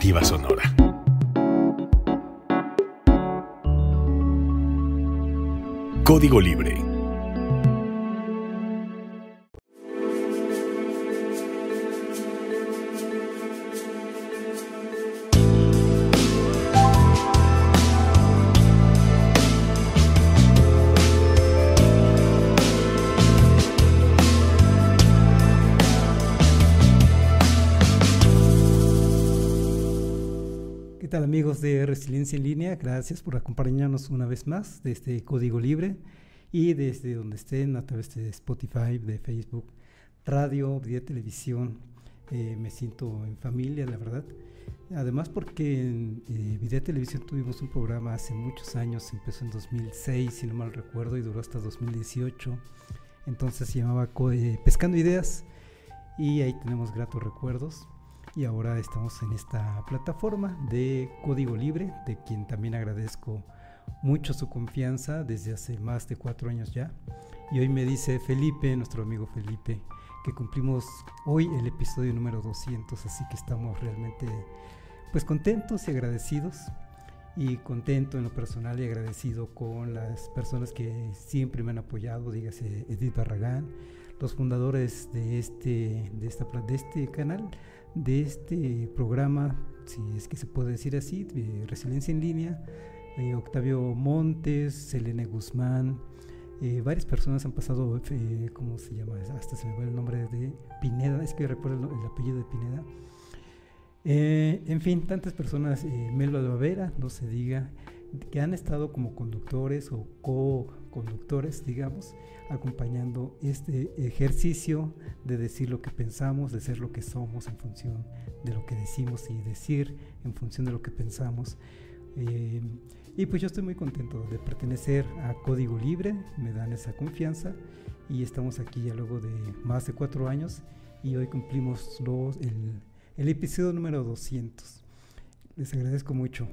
Alternativa Sonora. Código Libre. ¿Qué tal, amigos de Resiliencia en Línea? Gracias por acompañarnos una vez más desde Código Libre y desde donde estén, a través de Spotify, de Facebook, radio, de televisión. Me siento en familia, la verdad. Además porque en Video Televisión tuvimos un programa hace muchos años, empezó en 2006, si no mal recuerdo, y duró hasta 2018. Entonces se llamaba Pescando Ideas, y ahí tenemos gratos recuerdos. Y ahora estamos en esta plataforma de Código Libre, de quien también agradezco mucho su confianza desde hace más de 4 años ya. Y hoy me dice Felipe, nuestro amigo Felipe, que cumplimos hoy el episodio número 200, así que estamos realmente pues contentos y agradecidos. Y contento en lo personal y agradecido con las personas que siempre me han apoyado, dígase Edith Barragán, los fundadores de este canal, de este programa, si es que se puede decir así, de Resiliencia en Línea, Octavio Montes, Selene Guzmán, varias personas han pasado, ¿cómo se llama? Hasta se me va el nombre de Pineda, es que recuerdo el apellido de Pineda. En fin, tantas personas, Melba de Bavera, no se diga, que han estado como conductores o co-conductores, digamos, acompañando este ejercicio de decir lo que pensamos, de ser lo que somos en función de lo que decimos y decir en función de lo que pensamos. Y pues yo estoy muy contento de pertenecer a Código Libre, me dan esa confianza y estamos aquí ya luego de más de 4 años y hoy cumplimos el episodio número 200. Les agradezco mucho.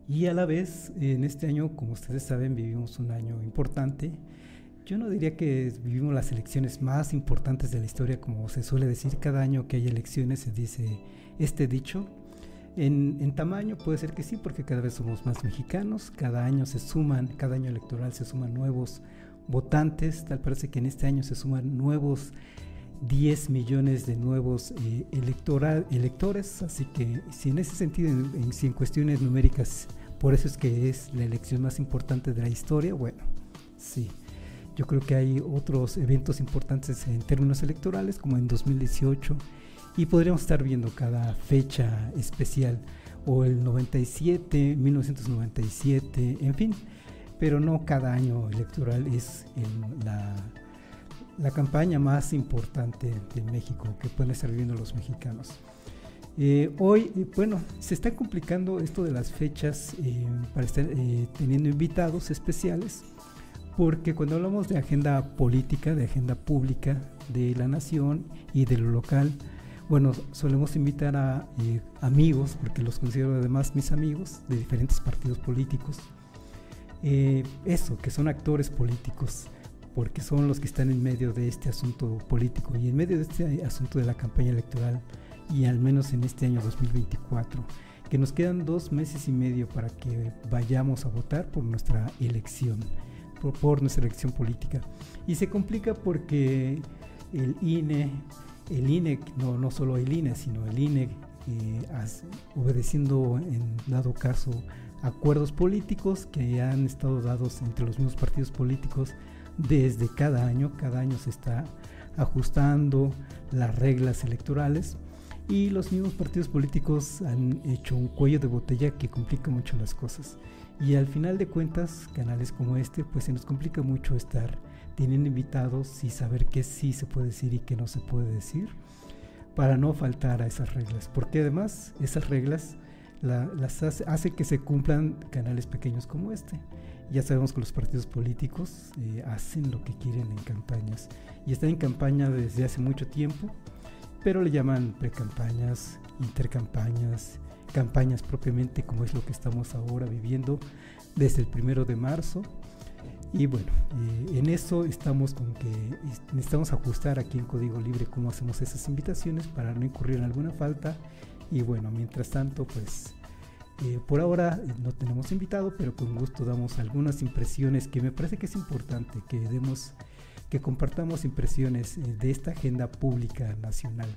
Y a la vez, en este año, como ustedes saben, vivimos un año importante. Yo no diría que vivimos las elecciones más importantes de la historia, como se suele decir cada año que hay elecciones, se dice este dicho. En tamaño puede ser que sí, porque cada vez somos más mexicanos, cada año electoral se suman nuevos votantes, tal parece que en este año se suman nuevos 10 millones de nuevos electores, así que si en ese sentido, si en cuestiones numéricas, por eso es que es la elección más importante de la historia, bueno, sí, yo creo que hay otros eventos importantes en términos electorales, como en 2018, y podríamos estar viendo cada fecha especial, o el 97, 1997, en fin, pero no cada año electoral es la campaña más importante de México que pueden estar viviendo los mexicanos. Hoy, bueno, se está complicando esto de las fechas para estar teniendo invitados especiales, porque cuando hablamos de agenda política, de agenda pública de la nación y de lo local, bueno, solemos invitar a amigos, porque los considero además mis amigos de diferentes partidos políticos, que son actores políticos, porque son los que están en medio de este asunto político y en medio de este asunto de la campaña electoral, y al menos en este año 2024, que nos quedan 2 meses y medio para que vayamos a votar por nuestra elección, por nuestra elección política. Y se complica porque el INE, no solo el INE, sino el INE, obedeciendo en dado caso acuerdos políticos que han estado dados entre los mismos partidos políticos, desde cada año se está ajustando las reglas electorales y los mismos partidos políticos han hecho un cuello de botella que complica mucho las cosas, y al final de cuentas canales como este pues se nos complica mucho estar teniendo invitados y saber qué sí se puede decir y qué no se puede decir para no faltar a esas reglas, porque además esas reglas las hace que se cumplan canales pequeños como este. Ya sabemos que los partidos políticos hacen lo que quieren en campañas y están en campaña desde hace mucho tiempo, pero le llaman precampañas, intercampañas, campañas propiamente, como es lo que estamos ahora viviendo desde el 1 de marzo. Y bueno, en eso estamos con que necesitamos ajustar aquí en Código Libre cómo hacemos esas invitaciones para no incurrir en alguna falta Y bueno, mientras tanto, pues por ahora no tenemos invitado, pero con gusto damos algunas impresiones que me parece que es importante que compartamos impresiones de esta agenda pública nacional.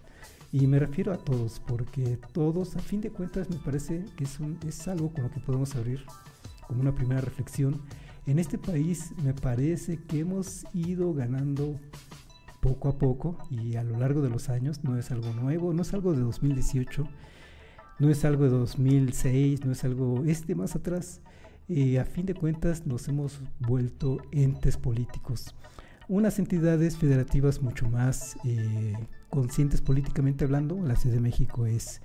Y me refiero a todos, porque todos, a fin de cuentas, me parece que es algo con lo que podemos abrir como una primera reflexión. En este país me parece que hemos ido ganando poco a poco y a lo largo de los años. No es algo nuevo, no es algo de 2018, no es algo de 2006, no es algo más atrás. A fin de cuentas nos hemos vuelto entes políticos, unas entidades federativas mucho más conscientes políticamente hablando. La Ciudad de México es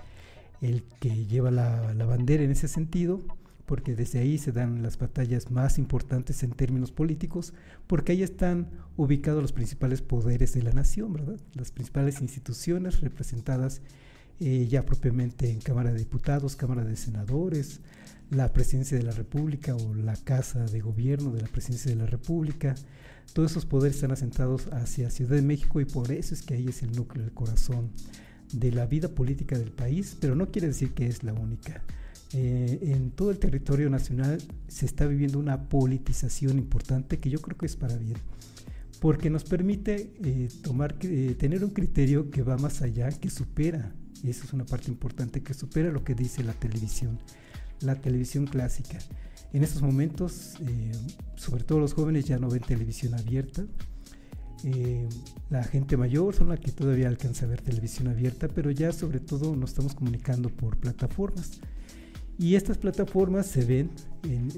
el que lleva la bandera en ese sentido, porque desde ahí se dan las batallas más importantes en términos políticos, porque ahí están ubicados los principales poderes de la nación, ¿verdad? Las principales instituciones representadas ya propiamente en Cámara de Diputados, Cámara de Senadores, la Presidencia de la República o la Casa de Gobierno de la Presidencia de la República. Todos esos poderes están asentados hacia Ciudad de México y por eso es que ahí es el núcleo, el corazón de la vida política del país, pero no quiere decir que es la única. En todo el territorio nacional se está viviendo una politización importante que yo creo que es para bien, porque nos permite tener un criterio que va más allá, que supera, y eso es una parte importante, que supera lo que dice la televisión clásica. En estos momentos, sobre todo los jóvenes ya no ven televisión abierta. La gente mayor son la que todavía alcanza a ver televisión abierta, pero ya sobre todo nos estamos comunicando por plataformas. Y estas plataformas se ven,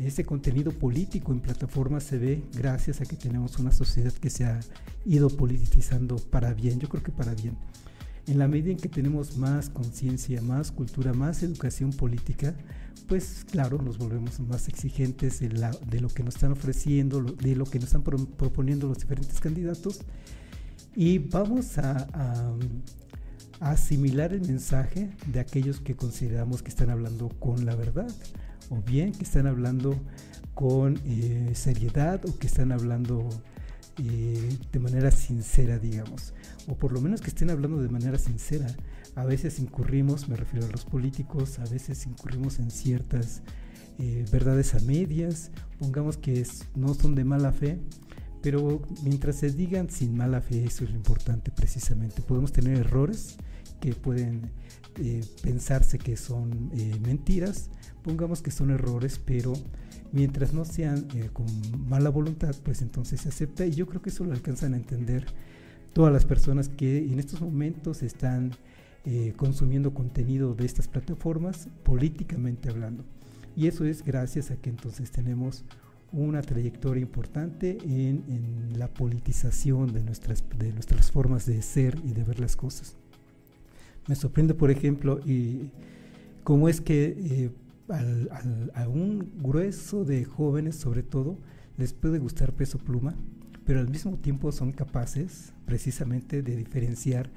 ese contenido político en plataformas se ve gracias a que tenemos una sociedad que se ha ido politizando para bien. Yo creo que para bien. En la medida en que tenemos más conciencia, más cultura, más educación política, pues claro, nos volvemos más exigentes de lo que nos están ofreciendo, de lo que nos están proponiendo los diferentes candidatos, y vamos a asimilar el mensaje de aquellos que consideramos que están hablando con la verdad, o bien que están hablando con seriedad, o que están hablando de manera sincera, digamos, o por lo menos que estén hablando de manera sincera. A veces incurrimos, me refiero a los políticos, a veces incurrimos en ciertas verdades a medias, pongamos que no son de mala fe, pero mientras se digan sin mala fe, eso es lo importante precisamente. Podemos tener errores que pueden pensarse que son mentiras, pongamos que son errores, pero mientras no sean con mala voluntad, pues entonces se acepta, y yo creo que eso lo alcanzan a entender todas las personas que en estos momentos están consumiendo contenido de estas plataformas, políticamente hablando. Y eso es gracias a que entonces tenemos una trayectoria importante en la politización de nuestras formas de ser y de ver las cosas. Me sorprende, por ejemplo, y cómo es que a un grueso de jóvenes, sobre todo, les puede gustar Peso Pluma, pero al mismo tiempo son capaces precisamente de diferenciar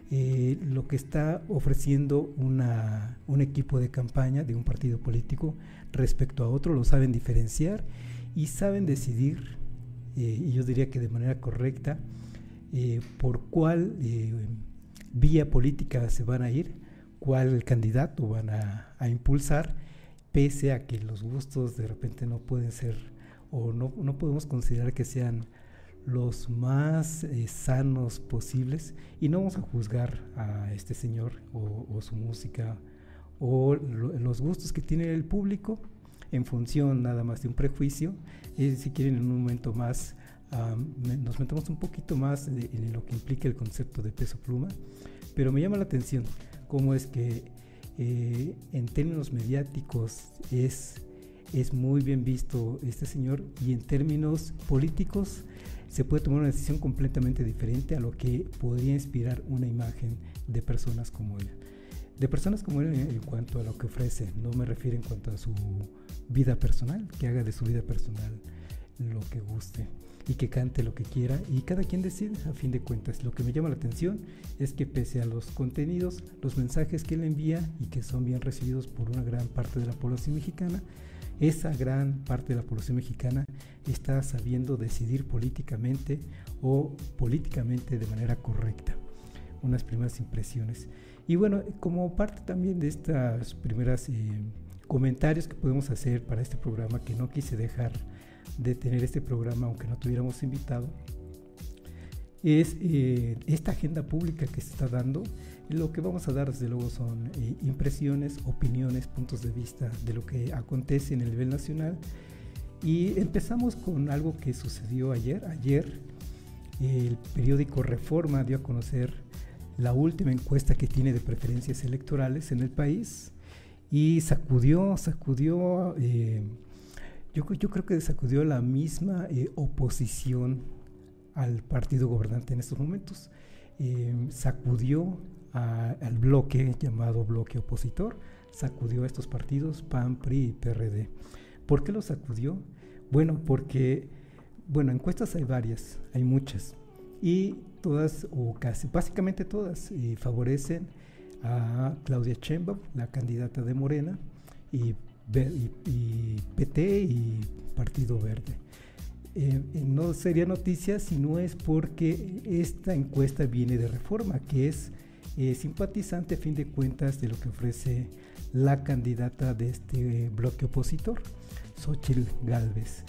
lo que está ofreciendo un equipo de campaña de un partido político respecto a otro. Lo saben diferenciar y saben decidir, y yo diría que de manera correcta, por cuál vía política se van a ir, cuál candidato van a impulsar, pese a que los gustos de repente no pueden ser, o no podemos considerar que sean los más sanos posibles, y no vamos a juzgar a este señor o su música o los gustos que tiene el público en función nada más de un prejuicio. Si quieren, en un momento más nos metemos un poquito más en lo que implica el concepto de Peso Pluma, pero me llama la atención cómo es que en términos mediáticos es muy bien visto este señor, y en términos políticos se puede tomar una decisión completamente diferente a lo que podría inspirar una imagen de personas como él. De personas como él en cuanto a lo que ofrece, no me refiero en cuanto a su vida personal, que haga de su vida personal lo que guste y que cante lo que quiera, y cada quien decide a fin de cuentas. Lo que me llama la atención es que pese a los contenidos, los mensajes que él envía y que son bien recibidos por una gran parte de la población mexicana, esa gran parte de la población mexicana está sabiendo decidir políticamente o políticamente de manera correcta. unas primeras impresiones. Y bueno, como parte también de estas primeras comentarios que podemos hacer para este programa, que no quise dejar de tener este programa aunque no tuviéramos invitado, es esta agenda pública que se está dando. Lo que vamos a dar desde luego son impresiones, opiniones, puntos de vista de lo que acontece en el nivel nacional. Y empezamos con algo que sucedió ayer. Ayer el periódico Reforma dio a conocer la última encuesta que tiene de preferencias electorales en el país y sacudió, yo creo que sacudió la misma oposición al partido gobernante en estos momentos. Sacudió al bloque llamado bloque opositor, sacudió a estos partidos PAN, PRI y PRD. ¿Por qué lo sacudió? Bueno, porque encuestas hay varias, hay muchas, y todas, o casi, básicamente todas, favorecen a Claudia Sheinbaum, la candidata de Morena, y PT y Partido Verde. No sería noticia si no es porque esta encuesta viene de Reforma, que es simpatizante a fin de cuentas de lo que ofrece la candidata de este bloque opositor, Xóchitl Gálvez.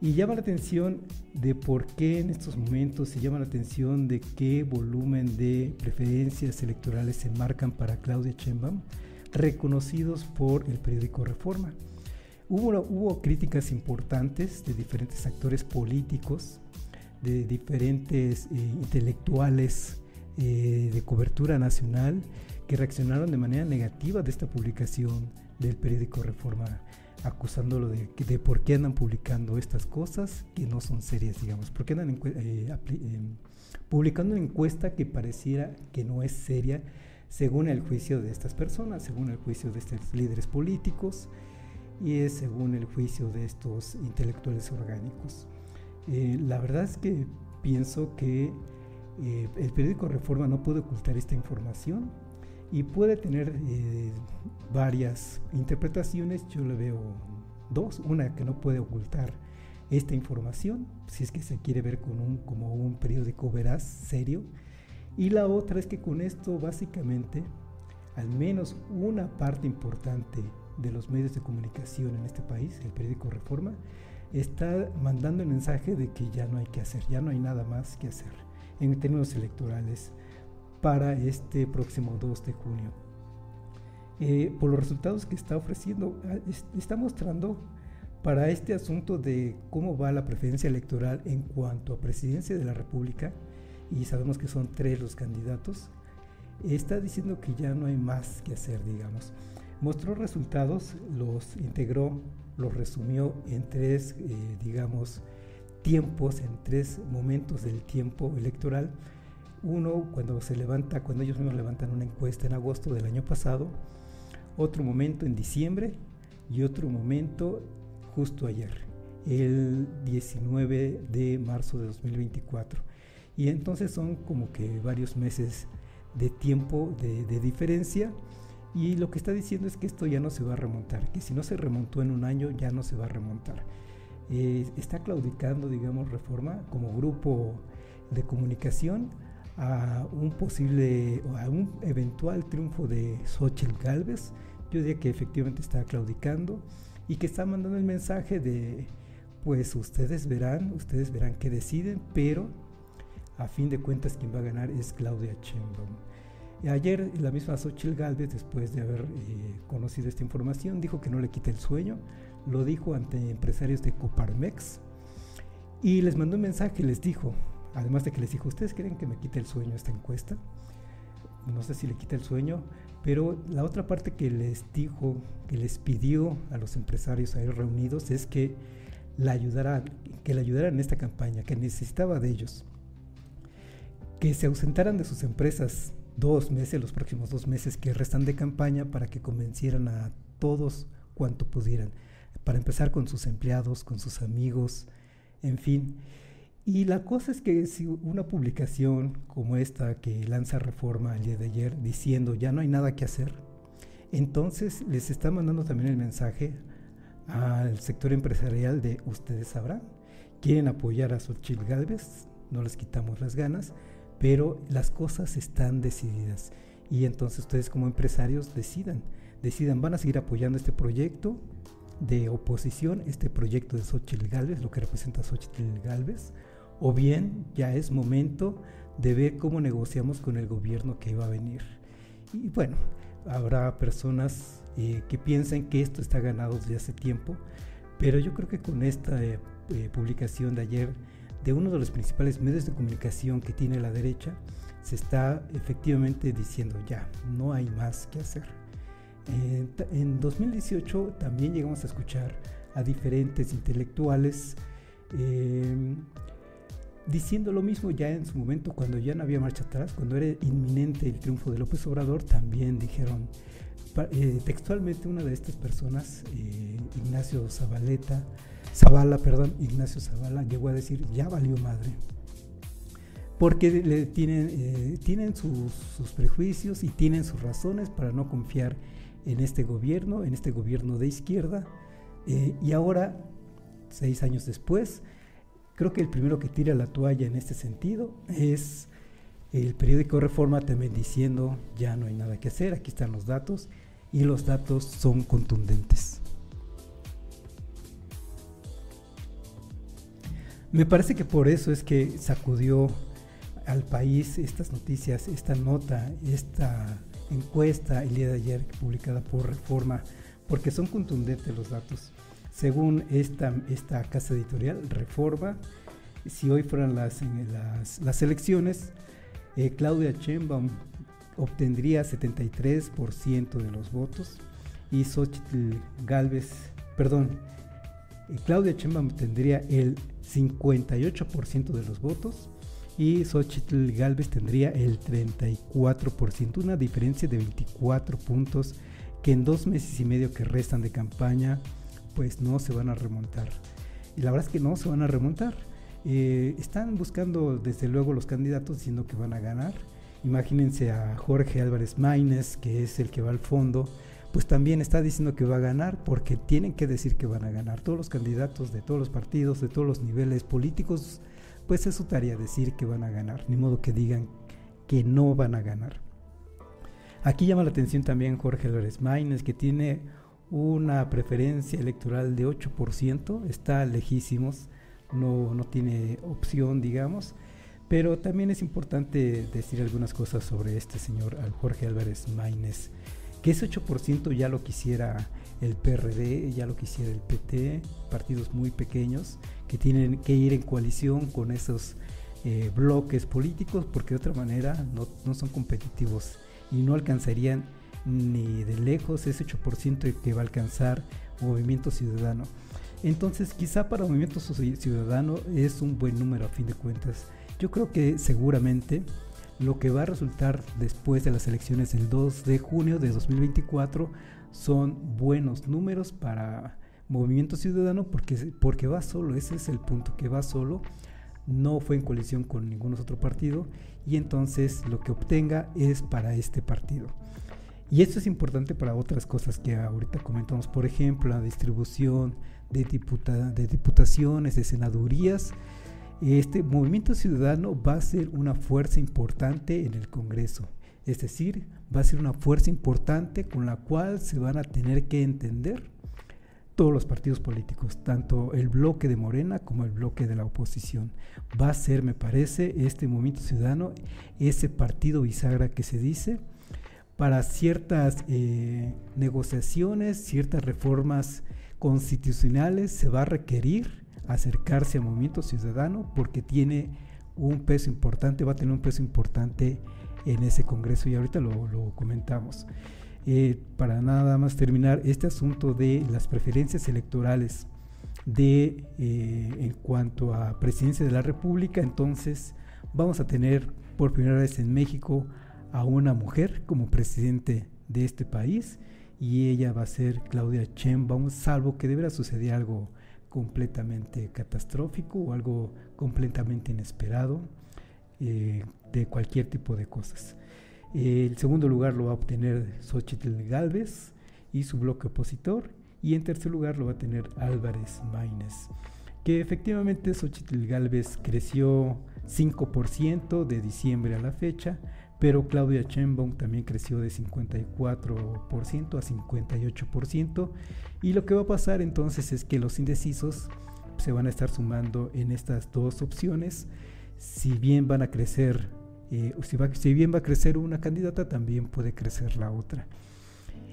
Y llama la atención de por qué en estos momentos se llama la atención de qué volumen de preferencias electorales se marcan para Claudia Sheinbaum, reconocidos por el periódico Reforma. Hubo críticas importantes de diferentes actores políticos, de diferentes intelectuales de cobertura nacional que reaccionaron de manera negativa de esta publicación del periódico Reforma, acusándolo de por qué andan publicando estas cosas que no son serias, digamos, por qué andan publicando una encuesta que pareciera que no es seria según el juicio de estas personas, según el juicio de estos líderes políticos y es según el juicio de estos intelectuales orgánicos. La verdad es que pienso que el periódico Reforma no puede ocultar esta información y puede tener varias interpretaciones. Yo le veo dos: una, que no puede ocultar esta información si es que se quiere ver como un periódico veraz, serio, y la otra es que con esto básicamente al menos una parte importante de los medios de comunicación en este país, el periódico Reforma, está mandando el mensaje de que ya no hay que hacer, ya no hay nada más que hacer en términos electorales para este próximo 2 de junio. Por los resultados que está ofreciendo, está mostrando para este asunto de cómo va la preferencia electoral en cuanto a presidencia de la República, y sabemos que son 3 los candidatos, está diciendo que ya no hay más que hacer, digamos. Mostró resultados, los integró, los resumió en 3, tiempos, en 3 momentos del tiempo electoral. Uno, cuando ellos mismos levantan una encuesta en agosto del año pasado, otro momento en diciembre y otro momento justo ayer, el 19 de marzo de 2024. Y entonces son como que varios meses de tiempo de diferencia, y lo que está diciendo es que esto ya no se va a remontar, que si no se remontó en un año ya no se va a remontar. Está claudicando, digamos, Reforma como grupo de comunicación a un eventual triunfo de Xóchitl Gálvez. Yo diría que efectivamente está claudicando y que está mandando el mensaje de, pues ustedes verán qué deciden, pero a fin de cuentas quien va a ganar es Claudia Sheinbaum. Ayer la misma Xóchitl Gálvez, después de haber conocido esta información, dijo que no le quita el sueño. Lo dijo ante empresarios de Coparmex y les mandó un mensaje, les dijo, además de que les dijo: ¿ustedes creen que me quita el sueño esta encuesta? No sé si le quita el sueño, pero la otra parte que les dijo, que les pidió a los empresarios ahí reunidos, es que le ayudaran en esta campaña, que necesitaba de ellos, que se ausentaran de sus empresas 2 meses, los próximos 2 meses que restan de campaña, para que convencieran a todos cuanto pudieran, para empezar con sus empleados, con sus amigos, en fin. Y la cosa es que si una publicación como esta que lanza Reforma el día de ayer diciendo ya no hay nada que hacer, entonces les está mandando también el mensaje al sector empresarial de ustedes sabrán, quieren apoyar a Xóchitl Gálvez, no les quitamos las ganas, pero las cosas están decididas. Y entonces ustedes como empresarios decidan, van a seguir apoyando este proyecto de oposición, este proyecto de Xóchitl Gálvez, lo que representa Xóchitl Gálvez, o bien ya es momento de ver cómo negociamos con el gobierno que va a venir. Y bueno, habrá personas que piensan que esto está ganado desde hace tiempo, pero yo creo que con esta publicación de ayer de uno de los principales medios de comunicación que tiene la derecha, se está efectivamente diciendo ya, no hay más que hacer. En 2018 también llegamos a escuchar a diferentes intelectuales diciendo lo mismo ya en su momento, cuando ya no había marcha atrás, cuando era inminente el triunfo de López Obrador. También dijeron textualmente una de estas personas, Ignacio Zavala, llegó a decir ya valió madre, porque tienen sus prejuicios y tienen sus razones para no confiar en este gobierno de izquierda, y ahora, 6 años después, creo que el primero que tira la toalla en este sentido es el periódico Reforma, también diciendo ya no hay nada que hacer, aquí están los datos, y los datos son contundentes. Me parece que por eso es que sacudió al país estas noticias, esta nota, esta encuesta el día de ayer publicada por Reforma, porque son contundentes los datos. Según esta casa editorial, Reforma, si hoy fueran las elecciones, Claudia Sheinbaum obtendría 73% de los votos y Claudia Sheinbaum tendría el 58% de los votos y Xóchitl Gálvez tendría el 34%, una diferencia de 24 puntos que en 2 meses y medio que restan de campaña pues no se van a remontar. Y la verdad es que no se van a remontar. Están buscando desde luego los candidatos diciendo que van a ganar. Imagínense a Jorge Álvarez Maínez, que es el que va al fondo, pues también está diciendo que va a ganar, porque tienen que decir que van a ganar. Todos los candidatos de todos los partidos, de todos los niveles políticos, pues es su tarea decir que van a ganar, ni modo que digan que no van a ganar. Aquí llama la atención también Jorge Álvarez Maínez, que tiene una preferencia electoral de 8%, está lejísimos, no tiene opción, digamos, pero también es importante decir algunas cosas sobre este señor Jorge Álvarez Maínez, que ese 8% ya lo quisiera el PRD, ya lo quisiera el PT, partidos muy pequeños que tienen que ir en coalición con esos bloques políticos, porque de otra manera no son competitivos y no alcanzarían ni de lejos ese 8% que va a alcanzar Movimiento Ciudadano. Entonces quizá para Movimiento Ciudadano es un buen número a fin de cuentas. Yo creo que seguramente lo que va a resultar después de las elecciones del 2 de junio de 2024 son buenos números para Movimiento Ciudadano, porque va solo, ese es el punto, que va solo, no fue en coalición con ningún otro partido, y entonces lo que obtenga es para este partido. Y esto es importante para otras cosas que ahorita comentamos, por ejemplo, la distribución de diputaciones, de senadurías. Este Movimiento Ciudadano va a ser una fuerza importante en el Congreso, es decir, va a ser una fuerza importante con la cual se van a tener que entender todos los partidos políticos, tanto el bloque de Morena como el bloque de la oposición. Va a ser, me parece, este Movimiento Ciudadano ese partido bisagra que se dice para ciertas negociaciones, ciertas reformas constitucionales. Se va a requerir acercarse al Movimiento Ciudadano porque tiene un peso importante, va a tener un peso importante en ese Congreso, y ahorita lo comentamos. Para nada más terminar este asunto de las preferencias electorales en cuanto a presidencia de la República, entonces vamos a tener por primera vez en México a una mujer como presidente de este país, y ella va a ser Claudia Sheinbaum, salvo que deberá suceder algo completamente catastrófico o algo completamente inesperado, de cualquier tipo de cosas. El segundo lugar lo va a obtener Xóchitl Gálvez y su bloque opositor, y en tercer lugar lo va a tener Álvarez Maínez, que efectivamente Xóchitl Gálvez creció 5% de diciembre a la fecha, pero Claudia Sheinbaum también creció de 54% a 58%, y lo que va a pasar entonces es que los indecisos se van a estar sumando en estas dos opciones. Si bien van a crecer, si bien va a crecer una candidata, también puede crecer la otra.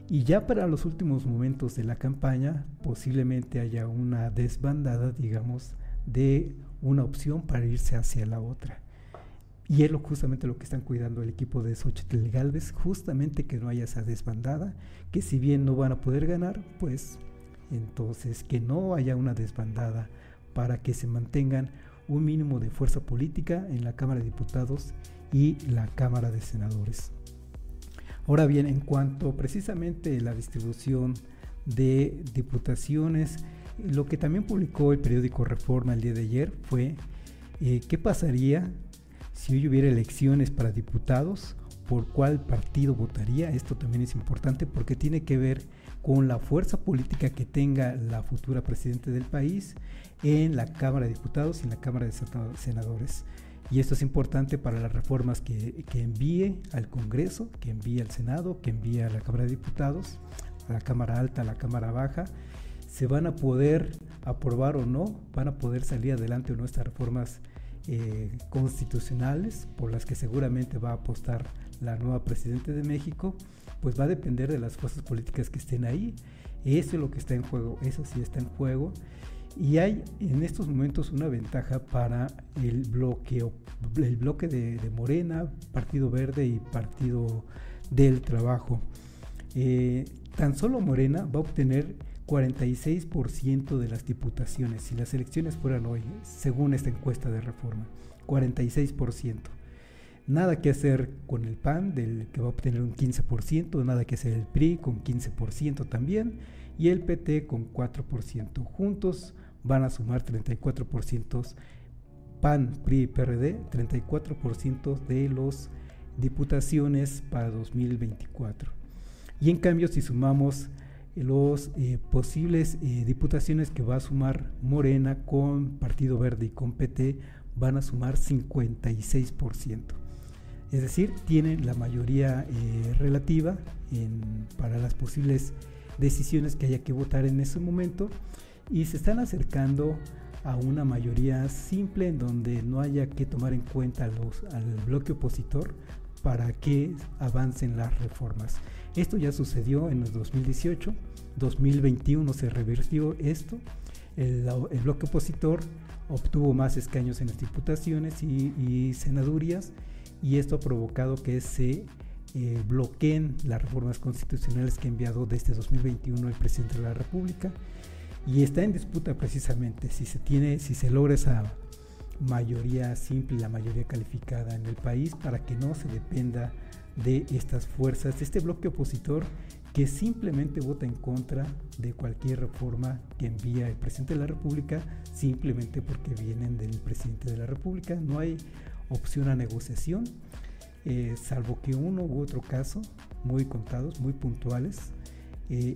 Y ya para los últimos momentos de la campaña, posiblemente haya una desbandada, digamos, de una opción para irse hacia la otra. Y es justamente lo que están cuidando el equipo de Xóchitl Gálvez, justamente que no haya esa desbandada, que si bien no van a poder ganar, pues entonces que no haya una desbandada para que se mantengan un mínimo de fuerza política en la Cámara de Diputados y la Cámara de Senadores. Ahora bien, en cuanto precisamente a la distribución de diputaciones, lo que también publicó el periódico Reforma el día de ayer fue qué pasaría si hoy hubiera elecciones para diputados, por cuál partido votaría. Esto también es importante porque tiene que ver con la fuerza política que tenga la futura presidenta del país en la Cámara de Diputados y en la Cámara de Senadores. Y esto es importante para las reformas que envíe al Congreso, que envíe al Senado, que envíe a la Cámara de Diputados, a la Cámara Alta, a la Cámara Baja. Se van a poder aprobar o no, van a poder salir adelante o no estas reformas constitucionales por las que seguramente va a apostar la nueva presidenta de México, pues va a depender de las fuerzas políticas que estén ahí. Eso es lo que está en juego, eso sí está en juego. Y hay en estos momentos una ventaja para el bloque de Morena, Partido Verde y Partido del Trabajo. Tan solo Morena va a obtener 46% de las diputaciones si las elecciones fueran hoy, según esta encuesta de Reforma, 46%. Nada que hacer con el PAN, del que va a obtener un 15%, nada que hacer el PRI con 15% también, y el PT con 4%. Juntos van a sumar 34%, PAN, PRI y PRD, 34% de las diputaciones para 2024. Y en cambio, si sumamos los posibles diputaciones que va a sumar Morena con Partido Verde y con PT, van a sumar 56%. Es decir, tienen la mayoría relativa para las posibles decisiones que haya que votar en ese momento, y se están acercando a una mayoría simple en donde no haya que tomar en cuenta al bloque opositor para que avancen las reformas. Esto ya sucedió en el 2018, 2021 se revirtió esto, el bloque opositor obtuvo más escaños en las diputaciones y senadurías, y esto ha provocado que se bloqueen las reformas constitucionales que ha enviado desde 2021 el presidente de la República, y está en disputa precisamente si se logra esa mayoría simple y la mayoría calificada en el país, para que no se dependa de estas fuerzas, de este bloque opositor que simplemente vota en contra de cualquier reforma que envía el presidente de la República, simplemente porque vienen del presidente de la República. No hay opción a negociación, salvo que uno u otro caso, muy contados, muy puntuales, y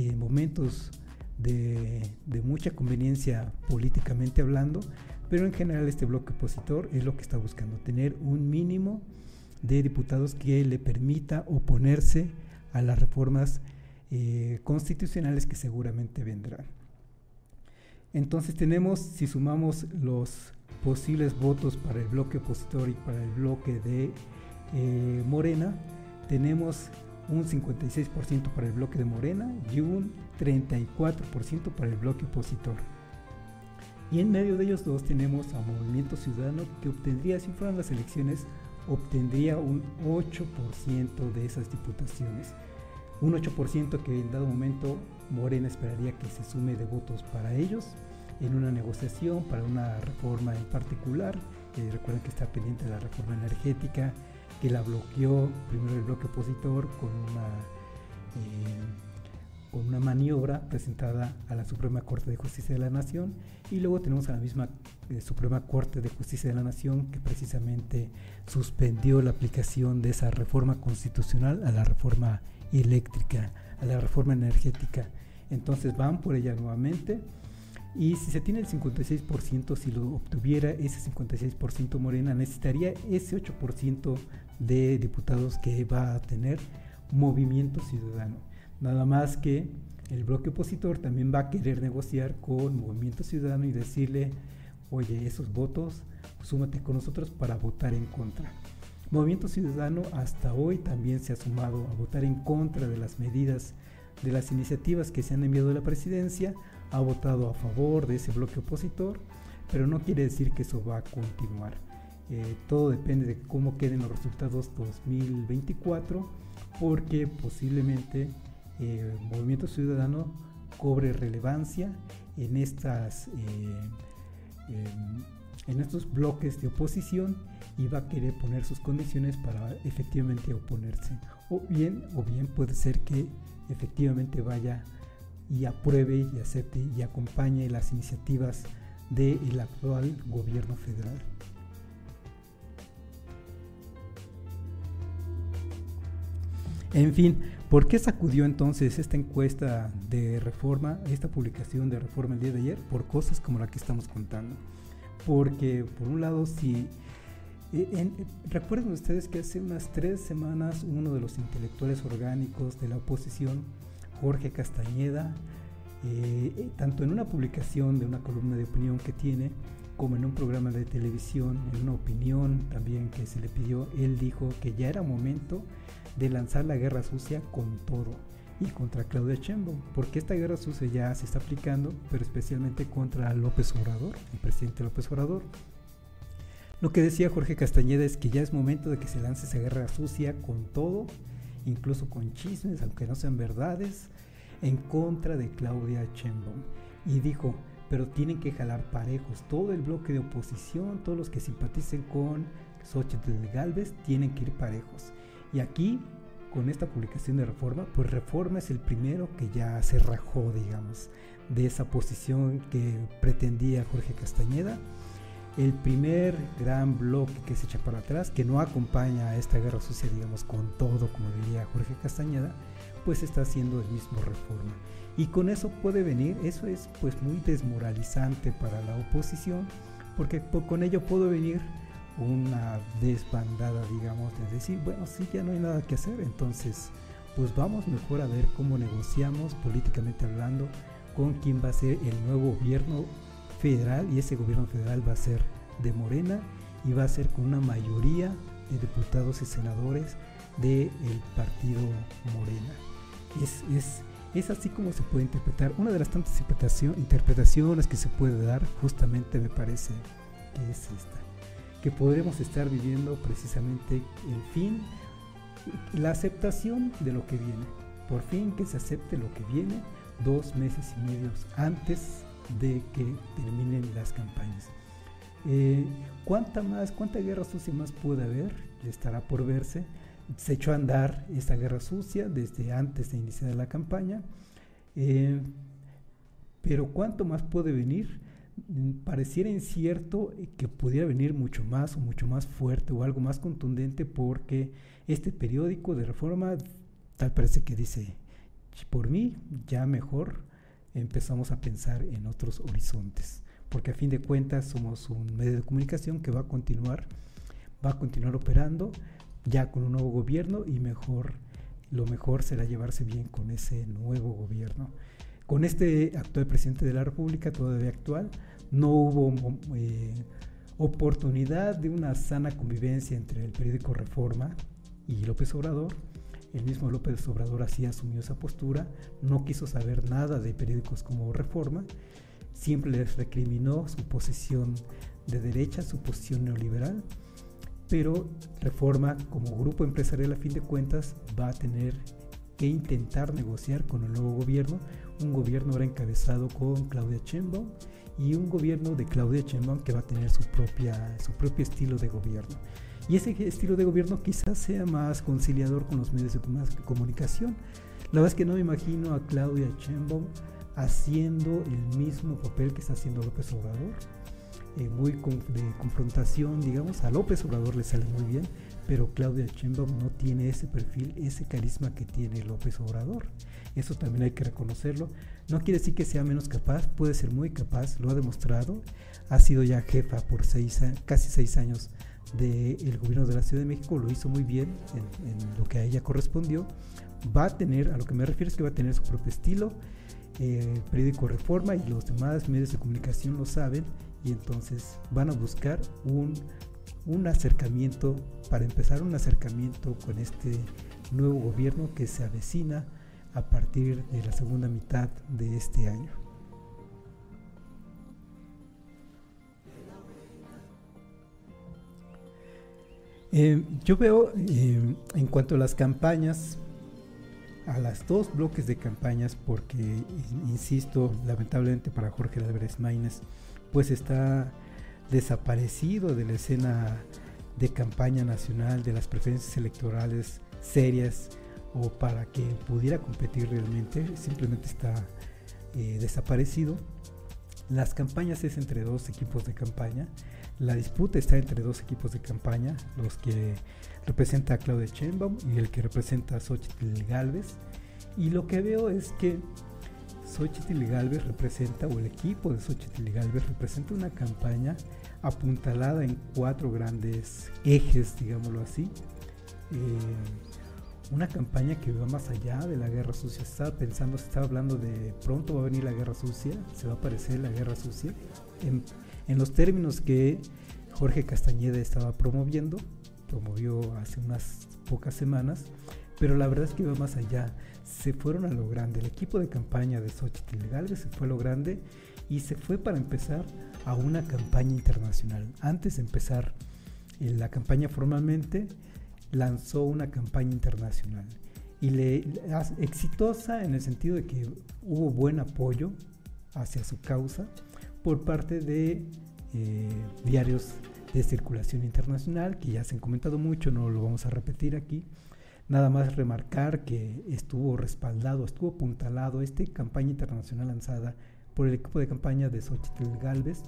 en momentos de mucha conveniencia políticamente hablando, pero en general este bloque opositor es lo que está buscando, tener un mínimo de diputados que le permita oponerse a las reformas constitucionales que seguramente vendrán. Entonces tenemos, si sumamos los posibles votos para el bloque opositor y para el bloque de Morena, tenemos un 56% para el bloque de Morena y un 34% para el bloque opositor. Y en medio de ellos dos tenemos a Movimiento Ciudadano, que obtendría, si fueran las elecciones, obtendría un 8% de esas diputaciones. Un 8% que en dado momento Morena esperaría que se sume de votos para ellos en una negociación para una reforma en particular. Recuerden que está pendiente de la reforma energética, que la bloqueó primero el bloque opositor con una maniobra presentada a la Suprema Corte de Justicia de la Nación, y luego tenemos a la misma Suprema Corte de Justicia de la Nación que precisamente suspendió la aplicación de esa reforma constitucional a la reforma eléctrica, a la reforma energética. Entonces van por ella nuevamente. Y si se tiene el 56%, si lo obtuviera ese 56% Morena, necesitaría ese 8% de diputados que va a tener Movimiento Ciudadano. Nada más que el bloque opositor también va a querer negociar con Movimiento Ciudadano y decirle, oye, esos votos, súmate con nosotros para votar en contra. Movimiento Ciudadano hasta hoy también se ha sumado a votar en contra de las medidas, de las iniciativas que se han enviado a la presidencia, ha votado a favor de ese bloque opositor, pero no quiere decir que eso va a continuar. Todo depende de cómo queden los resultados 2024, porque posiblemente Movimiento Ciudadano cobre relevancia en estos bloques de oposición y va a querer poner sus condiciones para efectivamente oponerse. O bien puede ser que efectivamente vaya y apruebe y acepte y acompañe las iniciativas del actual gobierno federal. En fin, ¿por qué sacudió entonces esta encuesta de Reforma, esta publicación de Reforma el día de ayer? Por cosas como la que estamos contando. Porque, por un lado, si recuerden ustedes que hace unas 3 semanas uno de los intelectuales orgánicos de la oposición, Jorge Castañeda, tanto en una publicación de una columna de opinión que tiene, como en un programa de televisión, en una opinión también que se le pidió, él dijo que ya era momento de lanzar la guerra sucia con todo y contra Claudia Sheinbaum, porque esta guerra sucia ya se está aplicando, pero especialmente contra López Obrador, el presidente López Obrador. Lo que decía Jorge Castañeda es que ya es momento de que se lance esa guerra sucia con todo, incluso con chismes, aunque no sean verdades, en contra de Claudia Sheinbaum. Y dijo, pero tienen que jalar parejos, todo el bloque de oposición, todos los que simpaticen con Xóchitl Gálvez tienen que ir parejos. Y aquí, con esta publicación de Reforma, pues Reforma es el primero que ya se rajó, digamos, de esa posición que pretendía Jorge Castañeda. El primer gran bloque que se echa para atrás, que no acompaña a esta guerra sucia, digamos, con todo, como diría Jorge Castañeda, pues está haciendo el mismo Reforma. Y con eso puede venir, eso es pues muy desmoralizante para la oposición, porque con ello puede venir una desbandada, digamos, de decir, bueno, sí, ya no hay nada que hacer, entonces pues vamos mejor a ver cómo negociamos políticamente hablando con quién va a ser el nuevo gobierno federal, y ese gobierno federal va a ser de Morena y va a ser con una mayoría de diputados y senadores del partido Morena. Es así como se puede interpretar. Una de las tantas interpretaciones que se puede dar, justamente me parece que es esta, que podremos estar viviendo precisamente el fin, la aceptación de lo que viene. Por fin que se acepte lo que viene 2 meses y medio antes de que terminen las campañas. ¿Cuánta guerra sucia más puede haber? Estará por verse. Se echó a andar esta guerra sucia desde antes de iniciar la campaña, pero ¿cuánto más puede venir? Pareciera incierto que pudiera venir mucho más o mucho más fuerte o algo más contundente, porque este periódico de Reforma tal parece que dice, por mí ya mejor empezamos a pensar en otros horizontes, porque a fin de cuentas somos un medio de comunicación que va a continuar operando ya con un nuevo gobierno, y lo mejor será llevarse bien con ese nuevo gobierno. Con este actual presidente de la República, todavía actual, no hubo oportunidad de una sana convivencia entre el periódico Reforma y López Obrador. El mismo López Obrador así asumió esa postura, no quiso saber nada de periódicos como Reforma, siempre les recriminó su posición de derecha, su posición neoliberal, pero Reforma, como grupo empresarial a fin de cuentas, va a tener que intentar negociar con el nuevo gobierno, un gobierno ahora encabezado con Claudia Sheinbaum, y un gobierno de Claudia Sheinbaum que va a tener su propio estilo de gobierno. Y ese estilo de gobierno quizás sea más conciliador con los medios de comunicación. La verdad es que no me imagino a Claudia Sheinbaum haciendo el mismo papel que está haciendo López Obrador, muy de confrontación, digamos. A López Obrador le sale muy bien, pero Claudia Sheinbaum no tiene ese perfil, ese carisma que tiene López Obrador. Eso también hay que reconocerlo. No quiere decir que sea menos capaz, puede ser muy capaz, lo ha demostrado. Ha sido ya jefa por casi 6 años del gobierno de la Ciudad de México, lo hizo muy bien en lo que a ella correspondió. Va a tener, a lo que me refiero es que va a tener su propio estilo. El periódico Reforma y los demás medios de comunicación lo saben, y entonces van a buscar un acercamiento, para empezar un acercamiento con este nuevo gobierno que se avecina a partir de la segunda mitad de este año. Yo veo en cuanto a las campañas, a las 2 bloques de campañas, porque insisto, lamentablemente para Jorge Álvarez Maínez, pues está desaparecido de la escena de campaña nacional, de las preferencias electorales serias, o para que pudiera competir realmente, simplemente está desaparecido. Las campañas es entre 2 equipos de campaña. La disputa está entre 2 equipos de campaña, los que representa a Claudia Sheinbaum y el que representa a Xochitl Gálvez. Y lo que veo es que Xochitl Gálvez representa, o el equipo de Xochitl Gálvez representa una campaña apuntalada en 4 grandes ejes, digámoslo así. Una campaña que va más allá de la guerra sucia. Se estaba hablando de pronto va a venir la guerra sucia, se va a aparecer la guerra sucia en los términos que Jorge Castañeda estaba promovió hace unas pocas semanas, pero la verdad es que va más allá. Se fueron a lo grande, el equipo de campaña de Xochitl Gálvez se fue a lo grande y se fue para empezar a una campaña internacional. Antes de empezar la campaña formalmente, lanzó una campaña internacional y exitosa en el sentido de que hubo buen apoyo hacia su causa por parte de diarios de circulación internacional, que ya se han comentado mucho, no lo vamos a repetir aquí. Nada más remarcar que estuvo apuntalado esta campaña internacional lanzada por el equipo de campaña de Xochitl Gálvez.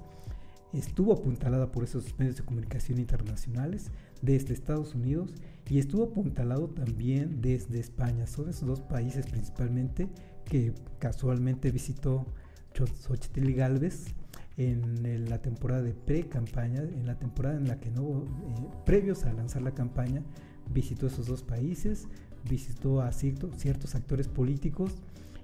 Estuvo apuntalada por esos medios de comunicación internacionales desde Estados Unidos y estuvo apuntalado también desde España. Son esos 2 países principalmente que casualmente visitó Xochitl Gálvez en la temporada de pre-campaña, en la temporada en la que previos a lanzar la campaña, visitó esos 2 países, visitó a ciertos actores políticos,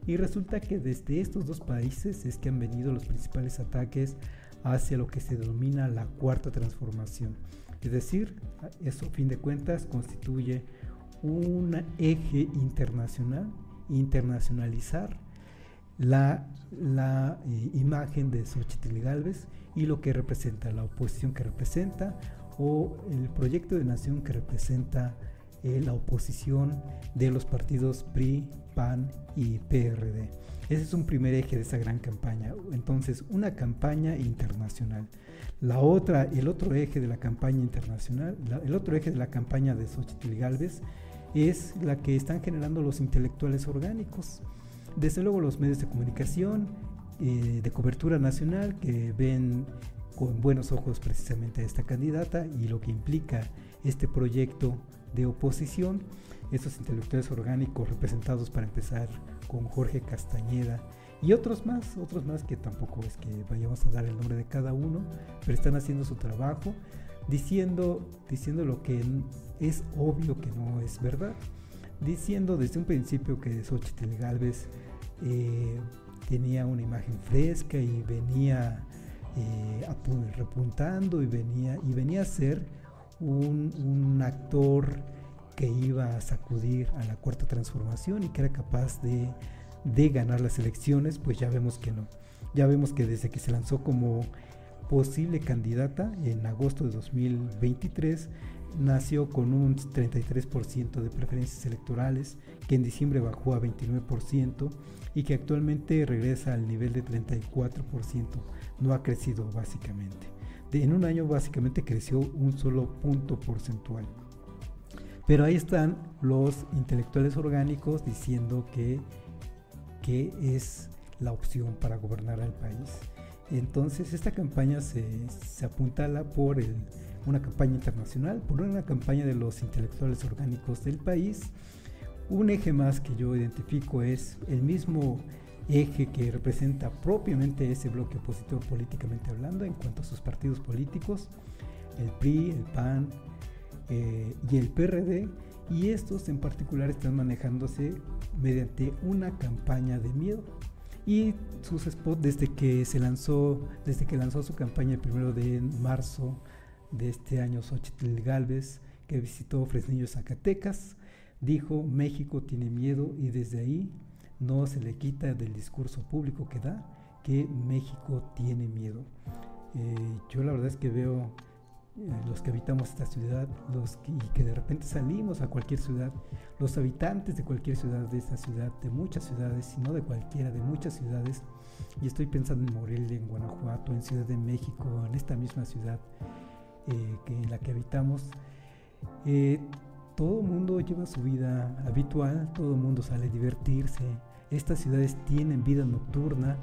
y resulta que desde estos 2 países es que han venido los principales ataques hacia lo que se denomina la cuarta transformación. Es decir, eso a fin de cuentas constituye un eje internacionalizar la imagen de Xochitl Gálvez y lo que representa, la oposición que representa, o el proyecto de nación que representa la oposición de los partidos PRI, PAN y PRD. Ese es un primer eje de esa gran campaña. Entonces, una campaña internacional. El otro eje de la campaña internacional, el otro eje de la campaña de Xochitl Gálvez es la que están generando los intelectuales orgánicos. Desde luego los medios de comunicación de cobertura nacional, que ven con buenos ojos precisamente a esta candidata y lo que implica este proyecto de oposición. Estos intelectuales orgánicos representados, para empezar, con Jorge Castañeda y otros más que tampoco es que vayamos a dar el nombre de cada uno, pero están haciendo su trabajo diciendo lo que es obvio que no es verdad, diciendo desde un principio que Xochitl Gálvez tenía una imagen fresca y venía repuntando y venía a ser un actor que iba a sacudir a la cuarta transformación y que era capaz de ganar las elecciones. Pues ya vemos que no. Ya vemos que desde que se lanzó como posible candidata en agosto de 2023, nació con un 33% de preferencias electorales, que en diciembre bajó a 29% y que actualmente regresa al nivel de 34%. No ha crecido básicamente. En un año básicamente creció un solo punto porcentual. Pero ahí están los intelectuales orgánicos diciendo que es la opción para gobernar al país. Entonces esta campaña se apuntala por una campaña internacional, por una campaña de los intelectuales orgánicos del país. Un eje más que yo identifico es el mismo eje que representa propiamente ese bloque opositor políticamente hablando en cuanto a sus partidos políticos, el PRI, el PAN y el PRD, y estos en particular están manejándose mediante una campaña de miedo. Y sus spots desde que lanzó su campaña el 1 de marzo de este año, Xóchitl Gálvez, que visitó Fresnillo, Zacatecas, dijo: México tiene miedo, y desde ahí no se le quita del discurso público que da que México tiene miedo. Yo la verdad es que veo los que habitamos esta ciudad, y que de repente salimos a cualquier ciudad, los habitantes de cualquier ciudad, de esta ciudad, de muchas ciudades, y no de cualquiera, de muchas ciudades, y estoy pensando en Morelia, en Guanajuato, en Ciudad de México, en esta misma ciudad en la que habitamos. Todo el mundo lleva su vida habitual, todo el mundo sale a divertirse. Estas ciudades tienen vida nocturna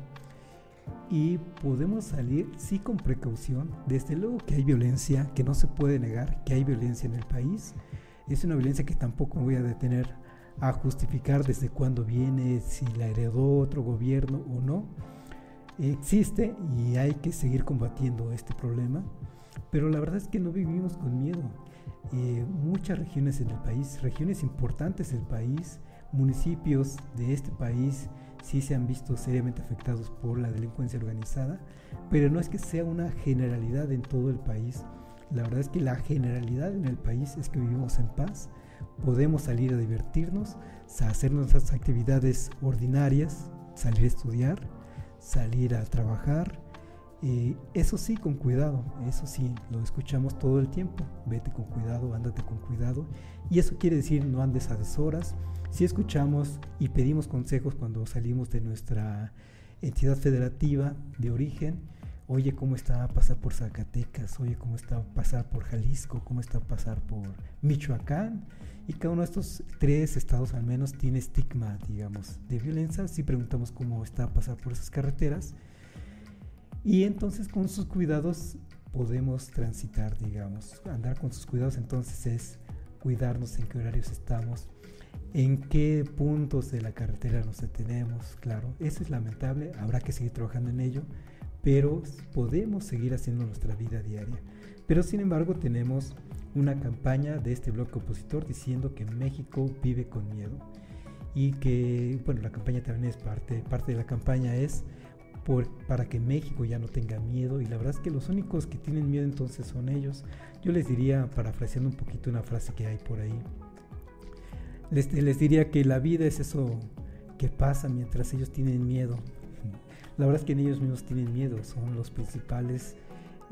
y podemos salir sí con precaución. Desde luego que hay violencia, que no se puede negar que hay violencia en el país. Es una violencia que tampoco voy a detener a justificar desde cuándo viene, si la heredó otro gobierno o no. Existe y hay que seguir combatiendo este problema, pero la verdad es que no vivimos con miedo. Muchas regiones en el país, regiones importantes del país, municipios de este país sí se han visto seriamente afectados por la delincuencia organizada, pero no es que sea una generalidad en todo el país. La verdad es que la generalidad en el país es que vivimos en paz, podemos salir a divertirnos, hacer nuestras actividades ordinarias, salir a estudiar, salir a trabajar. Eso sí, con cuidado, eso sí, lo escuchamos todo el tiempo: vete con cuidado, ándate con cuidado, y eso quiere decir no andes a deshoras. Sí escuchamos y pedimos consejos cuando salimos de nuestra entidad federativa de origen: oye, ¿cómo está pasar por Zacatecas? Oye, ¿cómo está pasar por Jalisco? ¿Cómo está pasar por Michoacán? Y cada uno de estos 3 estados al menos tiene estigma, digamos, de violencia. Sí preguntamos cómo está pasar por esas carreteras, y entonces con sus cuidados podemos transitar, digamos. Andar con sus cuidados entonces es cuidarnos en qué horarios estamos, en qué puntos de la carretera nos detenemos. Claro, eso es lamentable, habrá que seguir trabajando en ello, pero podemos seguir haciendo nuestra vida diaria. Pero sin embargo tenemos una campaña de este bloque opositor diciendo que México vive con miedo, y que, bueno, la campaña también es parte de la campaña es para que México ya no tenga miedo, y la verdad es que los únicos que tienen miedo entonces son ellos. Yo les diría, parafraseando un poquito una frase que hay por ahí, les diría que la vida es eso que pasa mientras ellos tienen miedo. La verdad es que ellos mismos tienen miedo, son los principales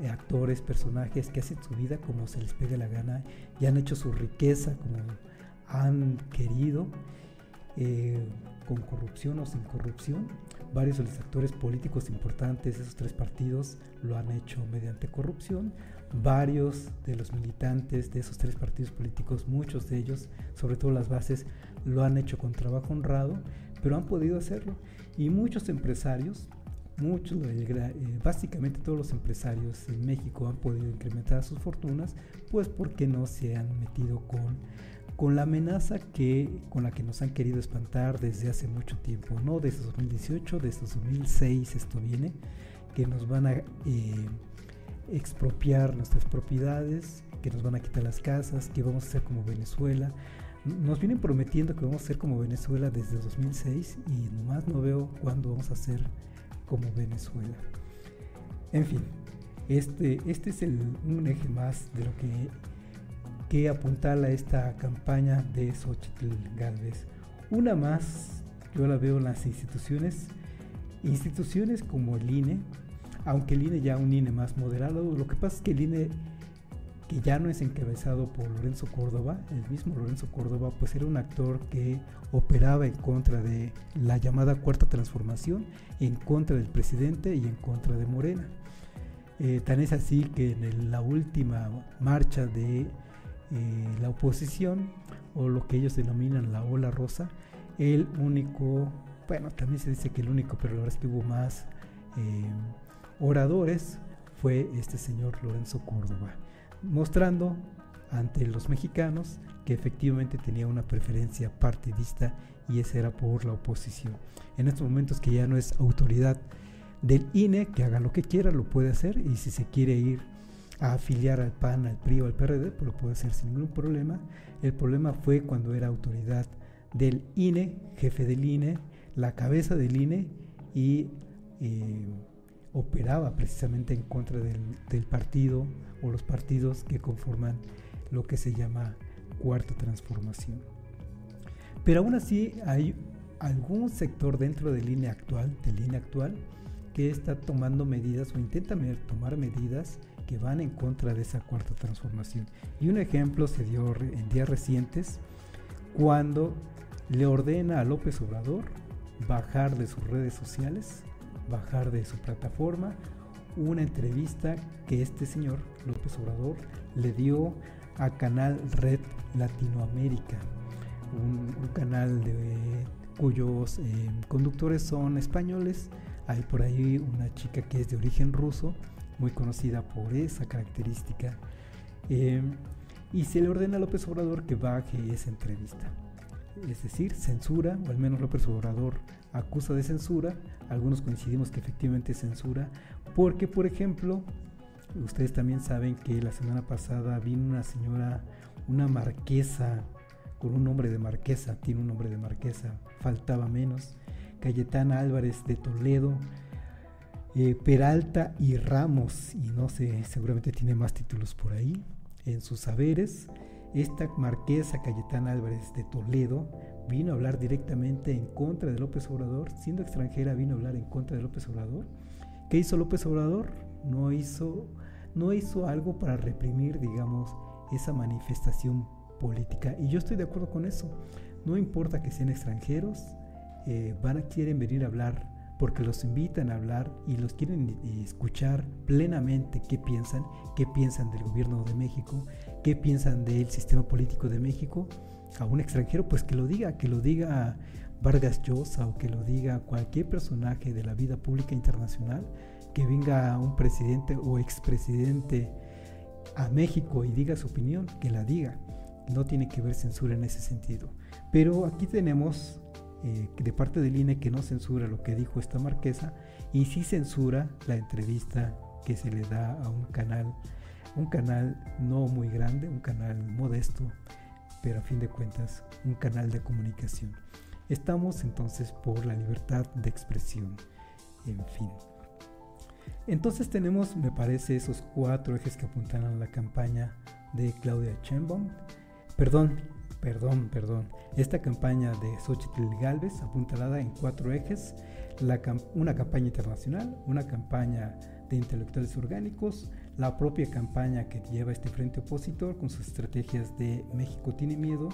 actores, personajes que hacen su vida como se les pegue la gana y han hecho su riqueza como han querido, con corrupción o sin corrupción. Varios de los actores políticos importantes de esos 3 partidos lo han hecho mediante corrupción. Varios de los militantes de esos 3 partidos políticos, muchos de ellos, sobre todo las bases, lo han hecho con trabajo honrado, pero han podido hacerlo. Y muchos empresarios, básicamente todos los empresarios en México han podido incrementar sus fortunas, pues porque no se han metido con la amenaza con la que nos han querido espantar desde hace mucho tiempo, no desde 2018, desde 2006 esto viene, que nos van a expropiar nuestras propiedades, que nos van a quitar las casas, que vamos a ser como Venezuela. Nos vienen prometiendo que vamos a ser como Venezuela desde 2006 y nomás no veo cuándo vamos a ser como Venezuela. En fin, este es un eje más de lo que apuntala esta campaña de Xóchitl Gálvez. Una más, yo la veo en las instituciones como el INE, aunque el INE ya un INE más moderado. Lo que pasa es que el INE, que ya no es encabezado por Lorenzo Córdoba, el mismo Lorenzo Córdoba, pues era un actor que operaba en contra de la llamada Cuarta Transformación, en contra del presidente y en contra de Morena. Tan es así que en la última marcha de la oposición, o lo que ellos denominan la ola rosa, el único, bueno, también se dice que el único, pero la verdad es que hubo más oradores, fue este señor Lorenzo Córdoba, mostrando ante los mexicanos, que efectivamente tenía una preferencia partidista y esa era por la oposición. En estos momentos que ya no es autoridad del INE, que haga lo que quiera, lo puede hacer, y si se quiere ir a afiliar al PAN, al PRI o al PRD, pues lo puede hacer sin ningún problema. El problema fue cuando era autoridad del INE, jefe del INE, la cabeza del INE, y operaba precisamente en contra del partido o los partidos que conforman lo que se llama Cuarta Transformación. Pero aún así hay algún sector dentro del INE actual, que está tomando medidas o intenta tomar medidas que van en contra de esa Cuarta Transformación. Y un ejemplo se dio en días recientes cuando le ordena a López Obrador bajar de sus redes sociales, bajar de su plataforma, una entrevista que este señor López Obrador le dio a Canal Red Latinoamérica, un canal cuyos conductores son españoles. Hay por ahí una chica que es de origen ruso, muy conocida por esa característica, y se le ordena a López Obrador que baje esa entrevista. Es decir, censura, o al menos López Obrador acusa de censura. Algunos coincidimos que efectivamente es censura, porque, por ejemplo, ustedes también saben que la semana pasada vino una señora, una marquesa, con un nombre de marquesa, tiene un nombre de marquesa, faltaba menos, Cayetana Álvarez de Toledo, Peralta y Ramos, y no sé, seguramente tiene más títulos por ahí en sus saberes. Esta marquesa Cayetana Álvarez de Toledo vino a hablar directamente en contra de López Obrador, siendo extranjera vino a hablar en contra de López Obrador. ¿Qué hizo López Obrador? No hizo algo para reprimir, digamos, esa manifestación política, y yo estoy de acuerdo con eso. No importa que sean extranjeros, quieren venir a hablar porque los invitan a hablar y los quieren escuchar plenamente qué piensan del gobierno de México, qué piensan del sistema político de México. A un extranjero, pues que lo diga Vargas Llosa, o que lo diga cualquier personaje de la vida pública internacional, que venga un presidente o expresidente a México y diga su opinión, que la diga. No tiene que haber censura en ese sentido. Pero aquí tenemos de parte del INE que no censura lo que dijo esta marquesa, y sí censura la entrevista que se le da a un canal no muy grande, un canal modesto, pero a fin de cuentas un canal de comunicación. Estamos entonces por la libertad de expresión, en fin. Entonces tenemos, me parece, esos 4 ejes que apuntan a la campaña de Claudia Sheinbaum. Perdón. Esta campaña de Xóchitl Gálvez apuntalada en 4 ejes: una campaña internacional, una campaña de intelectuales orgánicos, la propia campaña que lleva este frente opositor con sus estrategias de México tiene miedo,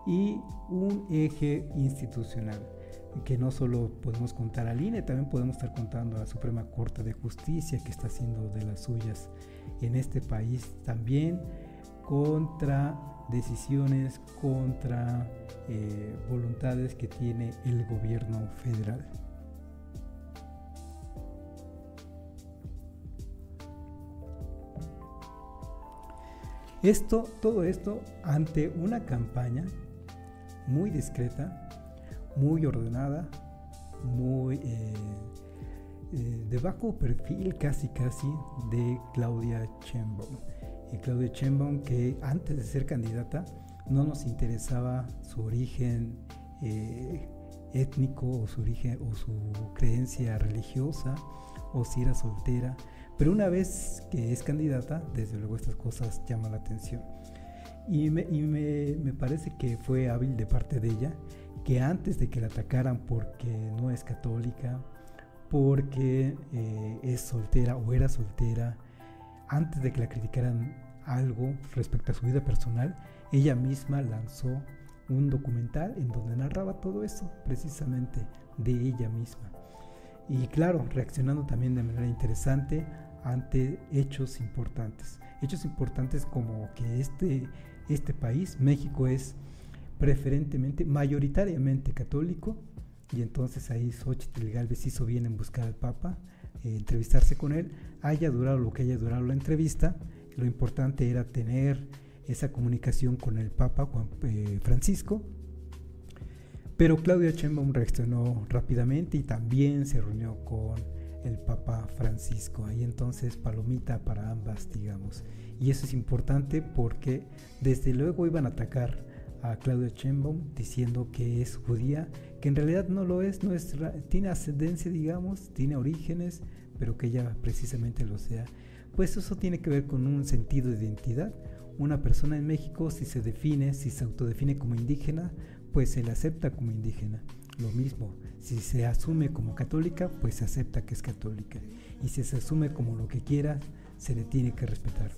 y un eje institucional, que no solo podemos contar al INE, también podemos estar contando a la Suprema Corte de Justicia, que está haciendo de las suyas en este país también, contra decisiones, contra voluntades que tiene el gobierno federal. Todo esto ante una campaña muy discreta, muy ordenada, muy de bajo perfil casi de Claudia Sheinbaum. Y Claudia Sheinbaum, que antes de ser candidata no nos interesaba su origen étnico, o su origen o su creencia religiosa, o si era soltera, pero una vez que es candidata, desde luego estas cosas llaman la atención. Y me parece que fue hábil de parte de ella, que antes de que la atacaran porque no es católica, porque es soltera o era soltera, antes de que la criticaran algo respecto a su vida personal, ella misma lanzó un documental en donde narraba todo eso, precisamente de ella misma. Y claro, reaccionando también de manera interesante ante hechos importantes como que este país, México, es preferentemente, mayoritariamente católico, y entonces ahí Xóchitl Gálvez hizo bien en buscar al Papa, entrevistarse con él, haya durado lo que haya durado la entrevista. Lo importante era tener esa comunicación con el Papa Francisco. Pero Claudia Sheinbaum reaccionó rápidamente y también se reunió con el Papa Francisco. Ahí entonces palomita para ambas, digamos. Y eso es importante porque desde luego iban a atacar a Claudia Sheinbaum diciendo que es judía, que en realidad no lo es, tiene ascendencia, digamos, tiene orígenes, pero que ella precisamente lo sea. Pues eso tiene que ver con un sentido de identidad. Una persona en México, si se autodefine como indígena, pues se le acepta como indígena. Lo mismo, si se asume como católica, pues se acepta que es católica. Y si se asume como lo que quiera, se le tiene que respetar.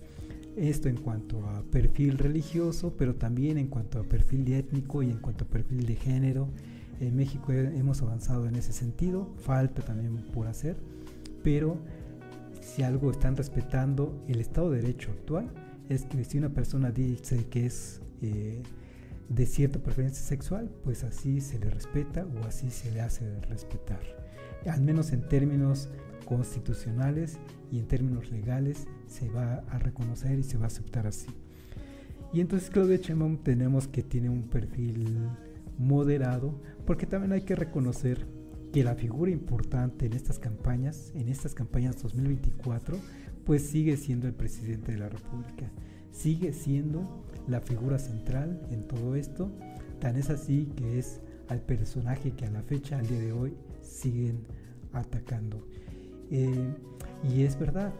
Esto en cuanto a perfil religioso, pero también en cuanto a perfil étnico y en cuanto a perfil de género. En México hemos avanzado en ese sentido, falta también por hacer, pero si algo están respetando el Estado de Derecho actual, es que si una persona dice que es de cierta preferencia sexual, pues así se le respeta o así se le hace respetar. Al menos en términos constitucionales y en términos legales se va a reconocer y se va a aceptar así. Y entonces Claudia Sheinbaum tenemos que tiene un perfil moderado, porque también hay que reconocer que la figura importante en estas campañas 2024, pues sigue siendo el presidente de la República, sigue siendo la figura central en todo esto. Tan es así que es al personaje que a la fecha, al día de hoy, siguen atacando. Y es verdad,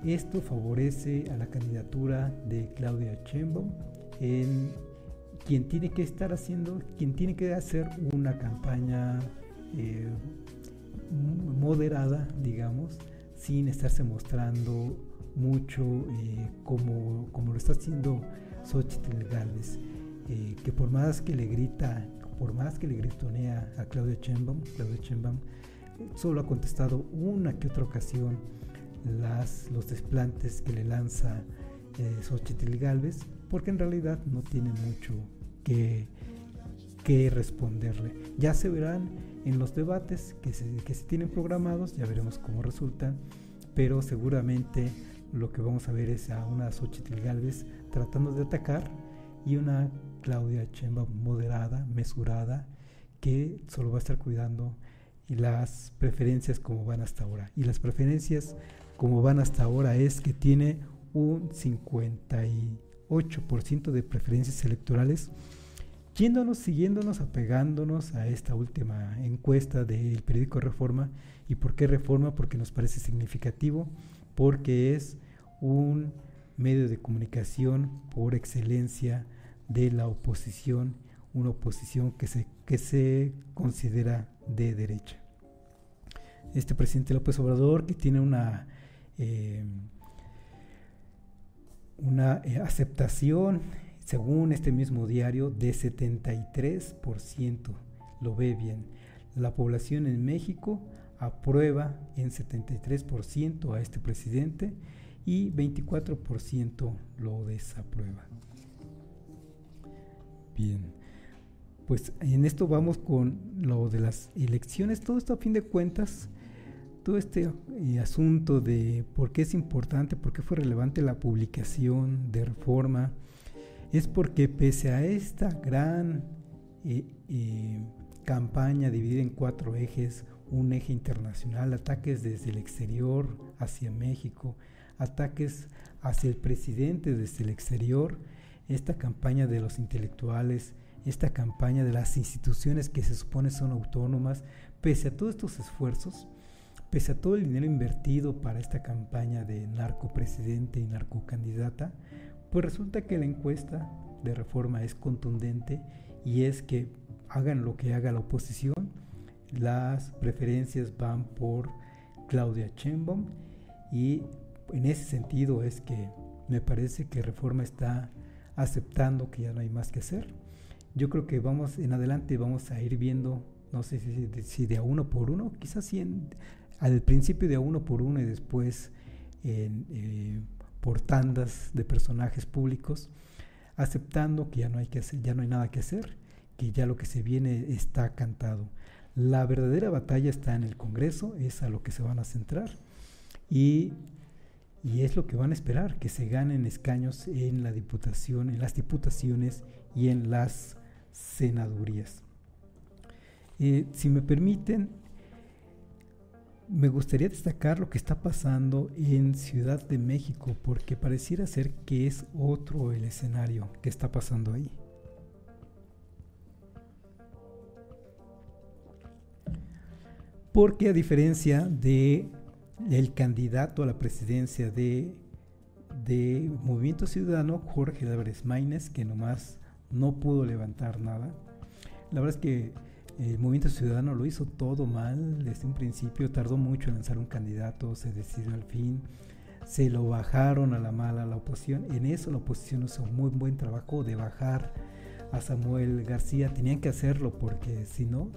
esto favorece a la candidatura de Claudia Sheinbaum, quien tiene que hacer una campaña moderada, digamos, sin estarse mostrando mucho como lo está haciendo Xochitl Gálvez, que por más que le gritonea a Claudia Sheinbaum solo ha contestado una que otra ocasión los desplantes que le lanza Xochitl Gálvez, porque en realidad no tiene mucho que responderle. Ya se verán en los debates que se tienen programados, ya veremos cómo resultan, pero seguramente lo que vamos a ver es a una Xochitl Gálvez tratando de atacar y una Claudia Sheinbaum moderada, mesurada, que solo va a estar cuidando las preferencias como van hasta ahora. Y las preferencias como van hasta ahora es que tiene un 58% de preferencias electorales, siguiéndonos, apegándonos a esta última encuesta del periódico Reforma. ¿Y por qué Reforma? Porque nos parece significativo, porque es un medio de comunicación por excelencia de la oposición, una oposición que se considera de derecha. Este presidente López Obrador, que tiene una aceptación, según este mismo diario, de 73%, lo ve bien. La población en México aprueba en 73% a este presidente y 24% lo desaprueba. Bien, pues en esto vamos con lo de las elecciones. Todo esto, a fin de cuentas, todo este asunto de por qué es importante, por qué fue relevante la publicación de Reforma, es porque pese a esta gran campaña dividida en 4 ejes, un eje internacional, ataques desde el exterior hacia México, ataques hacia el presidente desde el exterior, esta campaña de los intelectuales, esta campaña de las instituciones que se supone son autónomas, pese a todos estos esfuerzos, pese a todo el dinero invertido para esta campaña de narcopresidente y narcocandidata, pues resulta que la encuesta de Reforma es contundente, y es que hagan lo que haga la oposición, las preferencias van por Claudia Sheinbaum, y en ese sentido es que me parece que Reforma está aceptando que ya no hay más que hacer. Yo creo que en adelante vamos a ir viendo, no sé si de a uno por uno, quizás sí al principio de a uno por uno y después por tandas de personajes públicos, aceptando que ya no hay que hacer, ya no hay nada que hacer, que ya lo que se viene está cantado. La verdadera batalla está en el Congreso, es a lo que se van a centrar, y y es lo que van a esperar, que se ganen escaños en la diputación, en las diputaciones y en las senadurías. Si me permiten, me gustaría destacar lo que está pasando en Ciudad de México, porque pareciera ser que es otro el escenario que está pasando ahí. Porque a diferencia de el candidato a la presidencia de Movimiento Ciudadano, Jorge Álvarez Maínez, que nomás no pudo levantar nada, la verdad es que el Movimiento Ciudadano lo hizo todo mal desde un principio, tardó mucho en lanzar un candidato, se decidió al fin, se lo bajaron a la mala a la oposición. En eso la oposición hizo un muy buen trabajo de bajar a Samuel García. Tenían que hacerlo porque si no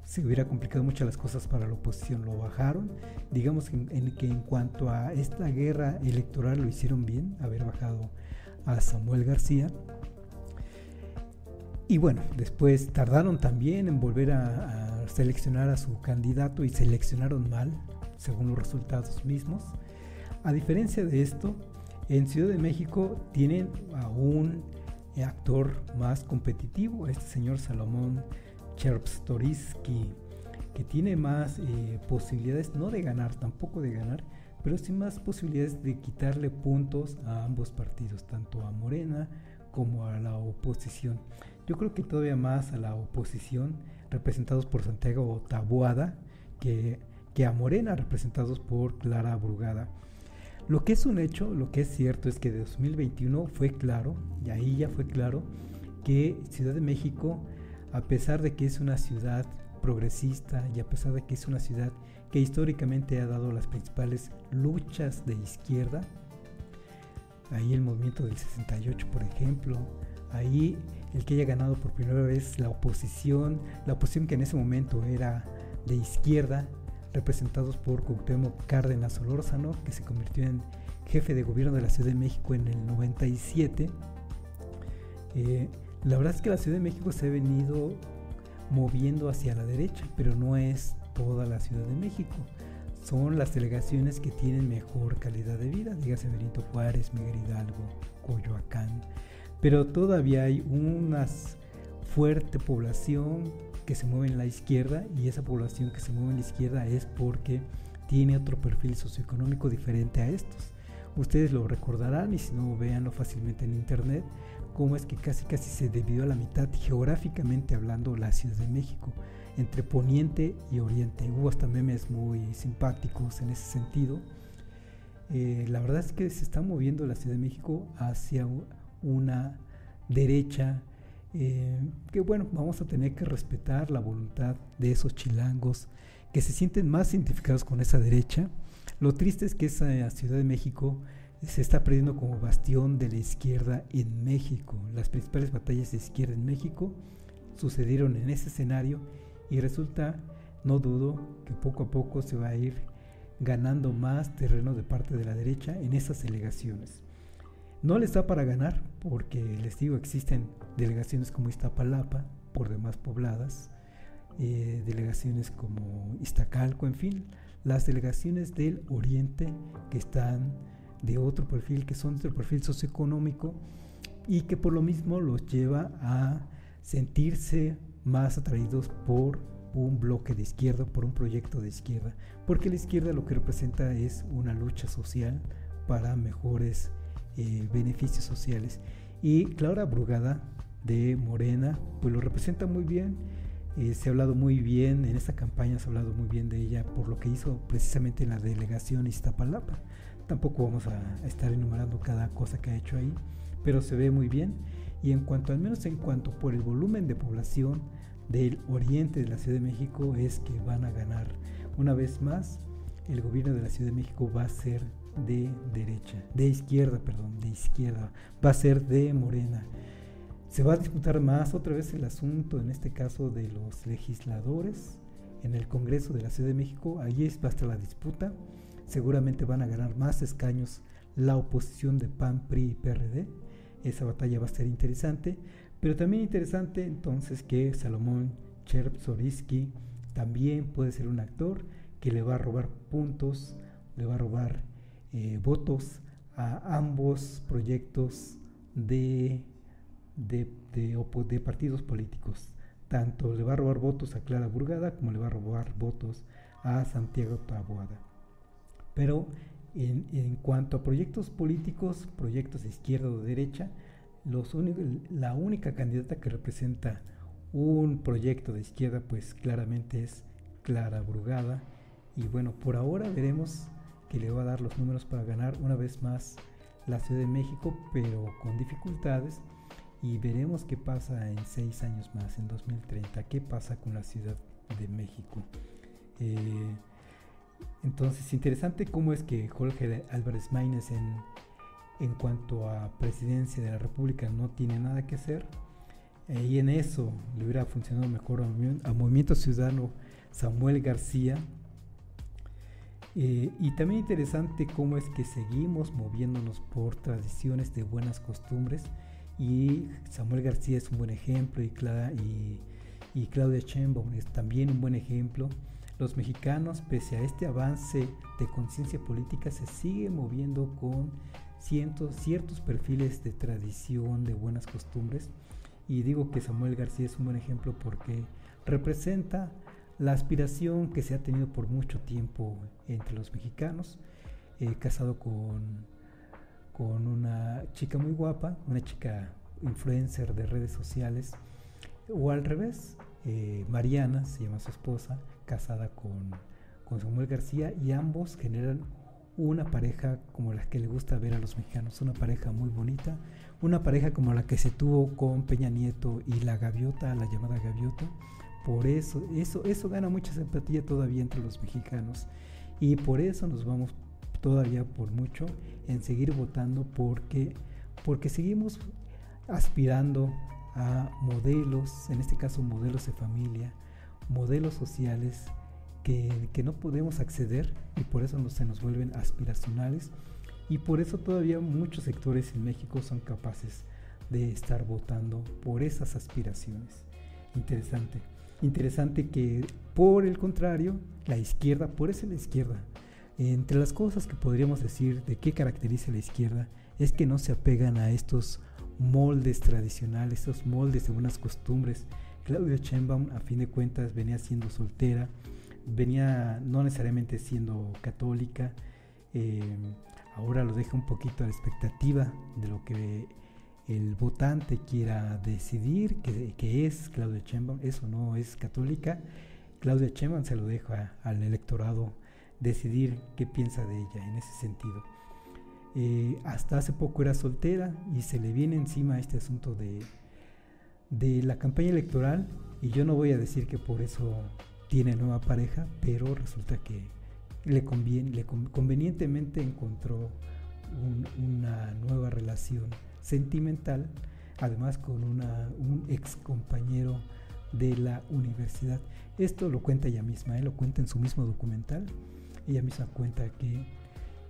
se hubiera complicado mucho las cosas para la oposición. Lo bajaron, digamos que en cuanto a esta guerra electoral lo hicieron bien, haber bajado a Samuel García. Y bueno, después tardaron también en volver a seleccionar a su candidato y seleccionaron mal, según los resultados mismos. A diferencia de esto, en Ciudad de México tienen a un actor más competitivo, este señor Salomón Chertorivsky, que tiene más posibilidades, no de ganar, tampoco de ganar, pero sí más posibilidades de quitarle puntos a ambos partidos, tanto a Morena como a la oposición. Yo creo que todavía más a la oposición, representados por Santiago Taboada, que a Morena, representados por Clara Brugada. Lo que es un hecho, lo que es cierto es que de 2021 fue claro, y ahí ya fue claro, que Ciudad de México, a pesar de que es una ciudad progresista y a pesar de que es una ciudad que históricamente ha dado las principales luchas de izquierda, ahí el movimiento del 68, por ejemplo, ahí el que haya ganado por primera vez la oposición que en ese momento era de izquierda, representados por Cuauhtémoc Cárdenas Solórzano, que se convirtió en jefe de gobierno de la Ciudad de México en el 97. La verdad es que la Ciudad de México se ha venido moviendo hacia la derecha, pero no es toda la Ciudad de México. Son las delegaciones que tienen mejor calidad de vida, dígase Benito Juárez, Miguel Hidalgo, Coyoacán, pero todavía hay una fuerte población que se mueve en la izquierda, y esa población que se mueve en la izquierda es porque tiene otro perfil socioeconómico diferente a estos. Ustedes lo recordarán, y si no, véanlo fácilmente en internet, cómo es que casi se dividió a la mitad, geográficamente hablando, la Ciudad de México, entre Poniente y Oriente. Hubo hasta memes muy simpáticos en ese sentido. La verdad es que se está moviendo la Ciudad de México hacia una derecha, que bueno, vamos a tener que respetar la voluntad de esos chilangos que se sienten más identificados con esa derecha. Lo triste es que esa Ciudad de México se está perdiendo como bastión de la izquierda en México. Las principales batallas de izquierda en México sucedieron en ese escenario, y resulta, no dudo, que poco a poco se va a ir ganando más terreno de parte de la derecha en esas delegaciones. No les da para ganar, porque les digo, existen delegaciones como Iztapalapa, por demás pobladas, delegaciones como Iztacalco, en fin, las delegaciones del oriente que están de otro perfil, que son de otro perfil socioeconómico, y que por lo mismo los lleva a sentirse más atraídos por un bloque de izquierda, por un proyecto de izquierda, porque la izquierda lo que representa es una lucha social para mejores beneficios sociales. Y Clara Brugada de Morena pues lo representa muy bien. Se ha hablado muy bien en esta campaña, se ha hablado muy bien de ella por lo que hizo precisamente en la delegación Iztapalapa. Tampoco vamos a estar enumerando cada cosa que ha hecho ahí, pero se ve muy bien. Y al menos en cuanto por el volumen de población del oriente de la Ciudad de México, es que van a ganar. Una vez más, el gobierno de la Ciudad de México va a ser de izquierda, va a ser de Morena. Se va a disputar más otra vez el asunto, en este caso de los legisladores en el Congreso de la Ciudad de México. Allí va a estar la disputa. Seguramente van a ganar más escaños la oposición de PAN, PRI y PRD. Esa batalla va a ser interesante, pero también interesante entonces que Salomón Chertorivsky también puede ser un actor que le va a robar puntos, le va a robar votos a ambos proyectos de partidos políticos. Tanto le va a robar votos a Clara Brugada como le va a robar votos a Santiago Taboada. Pero en cuanto a proyectos políticos, proyectos de izquierda o de derecha, la única candidata que representa un proyecto de izquierda pues claramente es Clara Brugada, y bueno, por ahora veremos que le va a dar los números para ganar una vez más la Ciudad de México, pero con dificultades, y veremos qué pasa en 6 años más, en 2030, qué pasa con la Ciudad de México. Entonces, interesante cómo es que Jorge Álvarez Maínez en cuanto a presidencia de la República no tiene nada que hacer, y en eso le hubiera funcionado mejor a Movimiento Ciudadano Samuel García. Y también interesante cómo es que seguimos moviéndonos por tradiciones de buenas costumbres, y Samuel García es un buen ejemplo, y Claudia Sheinbaum es también un buen ejemplo. Los mexicanos, pese a este avance de conciencia política, se sigue moviendo con ciertos perfiles de tradición, de buenas costumbres, y digo que Samuel García es un buen ejemplo porque representa la aspiración que se ha tenido por mucho tiempo entre los mexicanos, casado con una chica muy guapa, una chica influencer de redes sociales, o al revés, Mariana se llama su esposa, casada con Samuel García, y ambos generan una pareja como la que le gusta ver a los mexicanos, una pareja muy bonita, una pareja como la que se tuvo con Peña Nieto y la gaviota, la llamada gaviota. Por eso gana mucha simpatía todavía entre los mexicanos, y por eso nos vamos todavía por mucho en seguir votando, porque seguimos aspirando a modelos, en este caso modelos de familia, modelos sociales que no podemos acceder, y por eso se nos vuelven aspiracionales, y por eso todavía muchos sectores en México son capaces de estar votando por esas aspiraciones. Interesante que, por el contrario, la izquierda, por eso la izquierda, entre las cosas que podríamos decir de qué caracteriza la izquierda, es que no se apegan a estos moldes tradicionales, estos moldes de buenas costumbres. Claudia Sheinbaum, a fin de cuentas, venía siendo soltera, venía no necesariamente siendo católica, ahora lo deja un poquito a la expectativa de lo que el votante quiera decidir que es Claudia Sheinbaum, eso no es católica. Claudia Sheinbaum se lo deja al electorado decidir qué piensa de ella en ese sentido. Hasta hace poco era soltera, y se le viene encima este asunto de la campaña electoral, y yo no voy a decir que por eso tiene nueva pareja, pero resulta que convenientemente encontró una nueva relación sentimental, además con un ex compañero de la universidad. Esto lo cuenta ella misma, lo cuenta en su mismo documental. Ella misma cuenta que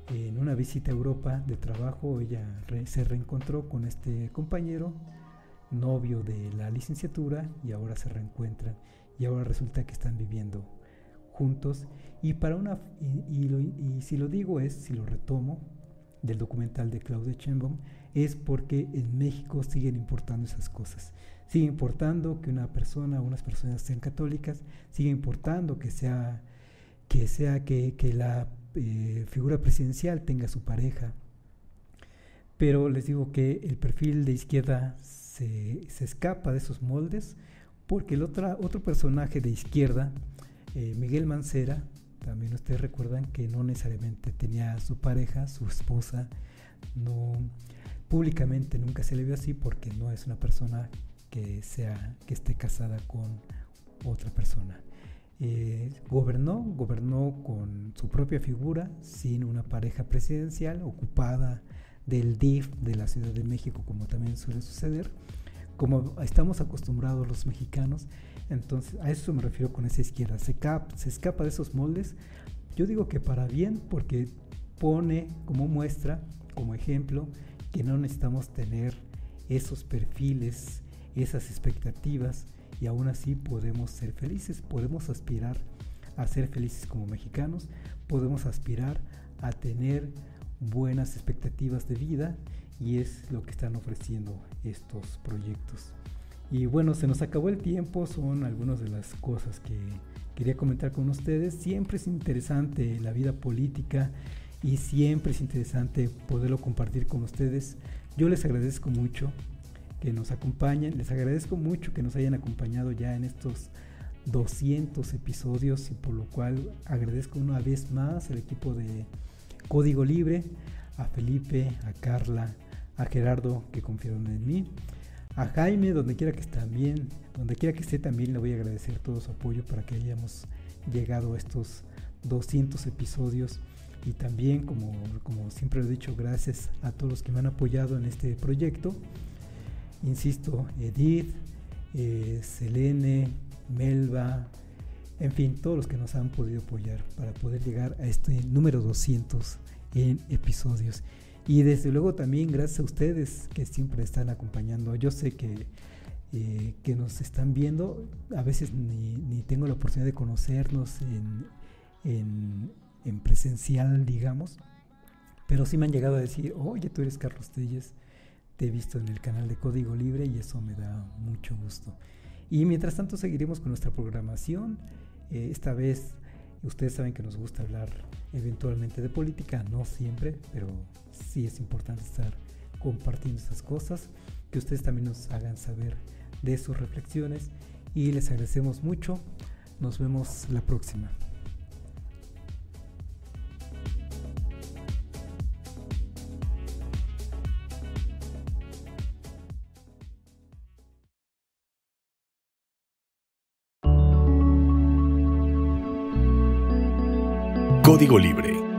en una visita a Europa de trabajo ella se reencontró con este compañero, novio de la licenciatura, y ahora se reencuentran, y ahora resulta que están viviendo juntos. Y si lo retomo del documental de Claudia Sheinbaum, es porque en México siguen importando esas cosas. Sigue importando que unas personas sean católicas, sigue importando que la figura presidencial tenga su pareja. Pero les digo que el perfil de izquierda se escapa de esos moldes, porque el otro personaje de izquierda, Miguel Mancera, también ustedes recuerdan que no necesariamente tenía su pareja, su esposa, no públicamente nunca se le vio así, porque no es una persona que esté casada con otra persona. Gobernó con su propia figura, sin una pareja presidencial, ocupada del DIF de la Ciudad de México, como también suele suceder, como estamos acostumbrados los mexicanos. Entonces a eso me refiero con esa izquierda, se escapa de esos moldes. Yo digo que para bien, porque pone como muestra, como ejemplo, que no necesitamos tener esos perfiles, esas expectativas, y aún así podemos ser felices, podemos aspirar a ser felices como mexicanos, podemos aspirar a tener buenas expectativas de vida, y es lo que están ofreciendo estos proyectos. Y bueno, se nos acabó el tiempo, son algunas de las cosas que quería comentar con ustedes. Siempre es interesante la vida política y siempre es interesante poderlo compartir con ustedes. Yo les agradezco mucho que nos acompañen, les agradezco mucho que nos hayan acompañado ya en estos 200 episodios, y por lo cual agradezco una vez más al equipo de Código Libre, a Felipe, a Carla, a Gerardo, que confiaron en mí, a Jaime, donde quiera que esté también le voy a agradecer todo su apoyo para que hayamos llegado a estos 200 episodios. Y también, como siempre lo he dicho, gracias a todos los que me han apoyado en este proyecto. Insisto, Edith, Selene, Melba, en fin, todos los que nos han podido apoyar para poder llegar a este número 200 en episodios. Y desde luego también gracias a ustedes que siempre están acompañando. Yo sé que nos están viendo, a veces ni tengo la oportunidad de conocernos en presencial, digamos, pero sí me han llegado a decir: oye, tú eres Carlos Telles, te he visto en el canal de Código Libre, y eso me da mucho gusto. Y mientras tanto seguiremos con nuestra programación. Esta vez ustedes saben que nos gusta hablar eventualmente de política, no siempre, pero sí es importante estar compartiendo estas cosas, que ustedes también nos hagan saber de sus reflexiones, y les agradecemos mucho. Nos vemos la próxima. Código Libre.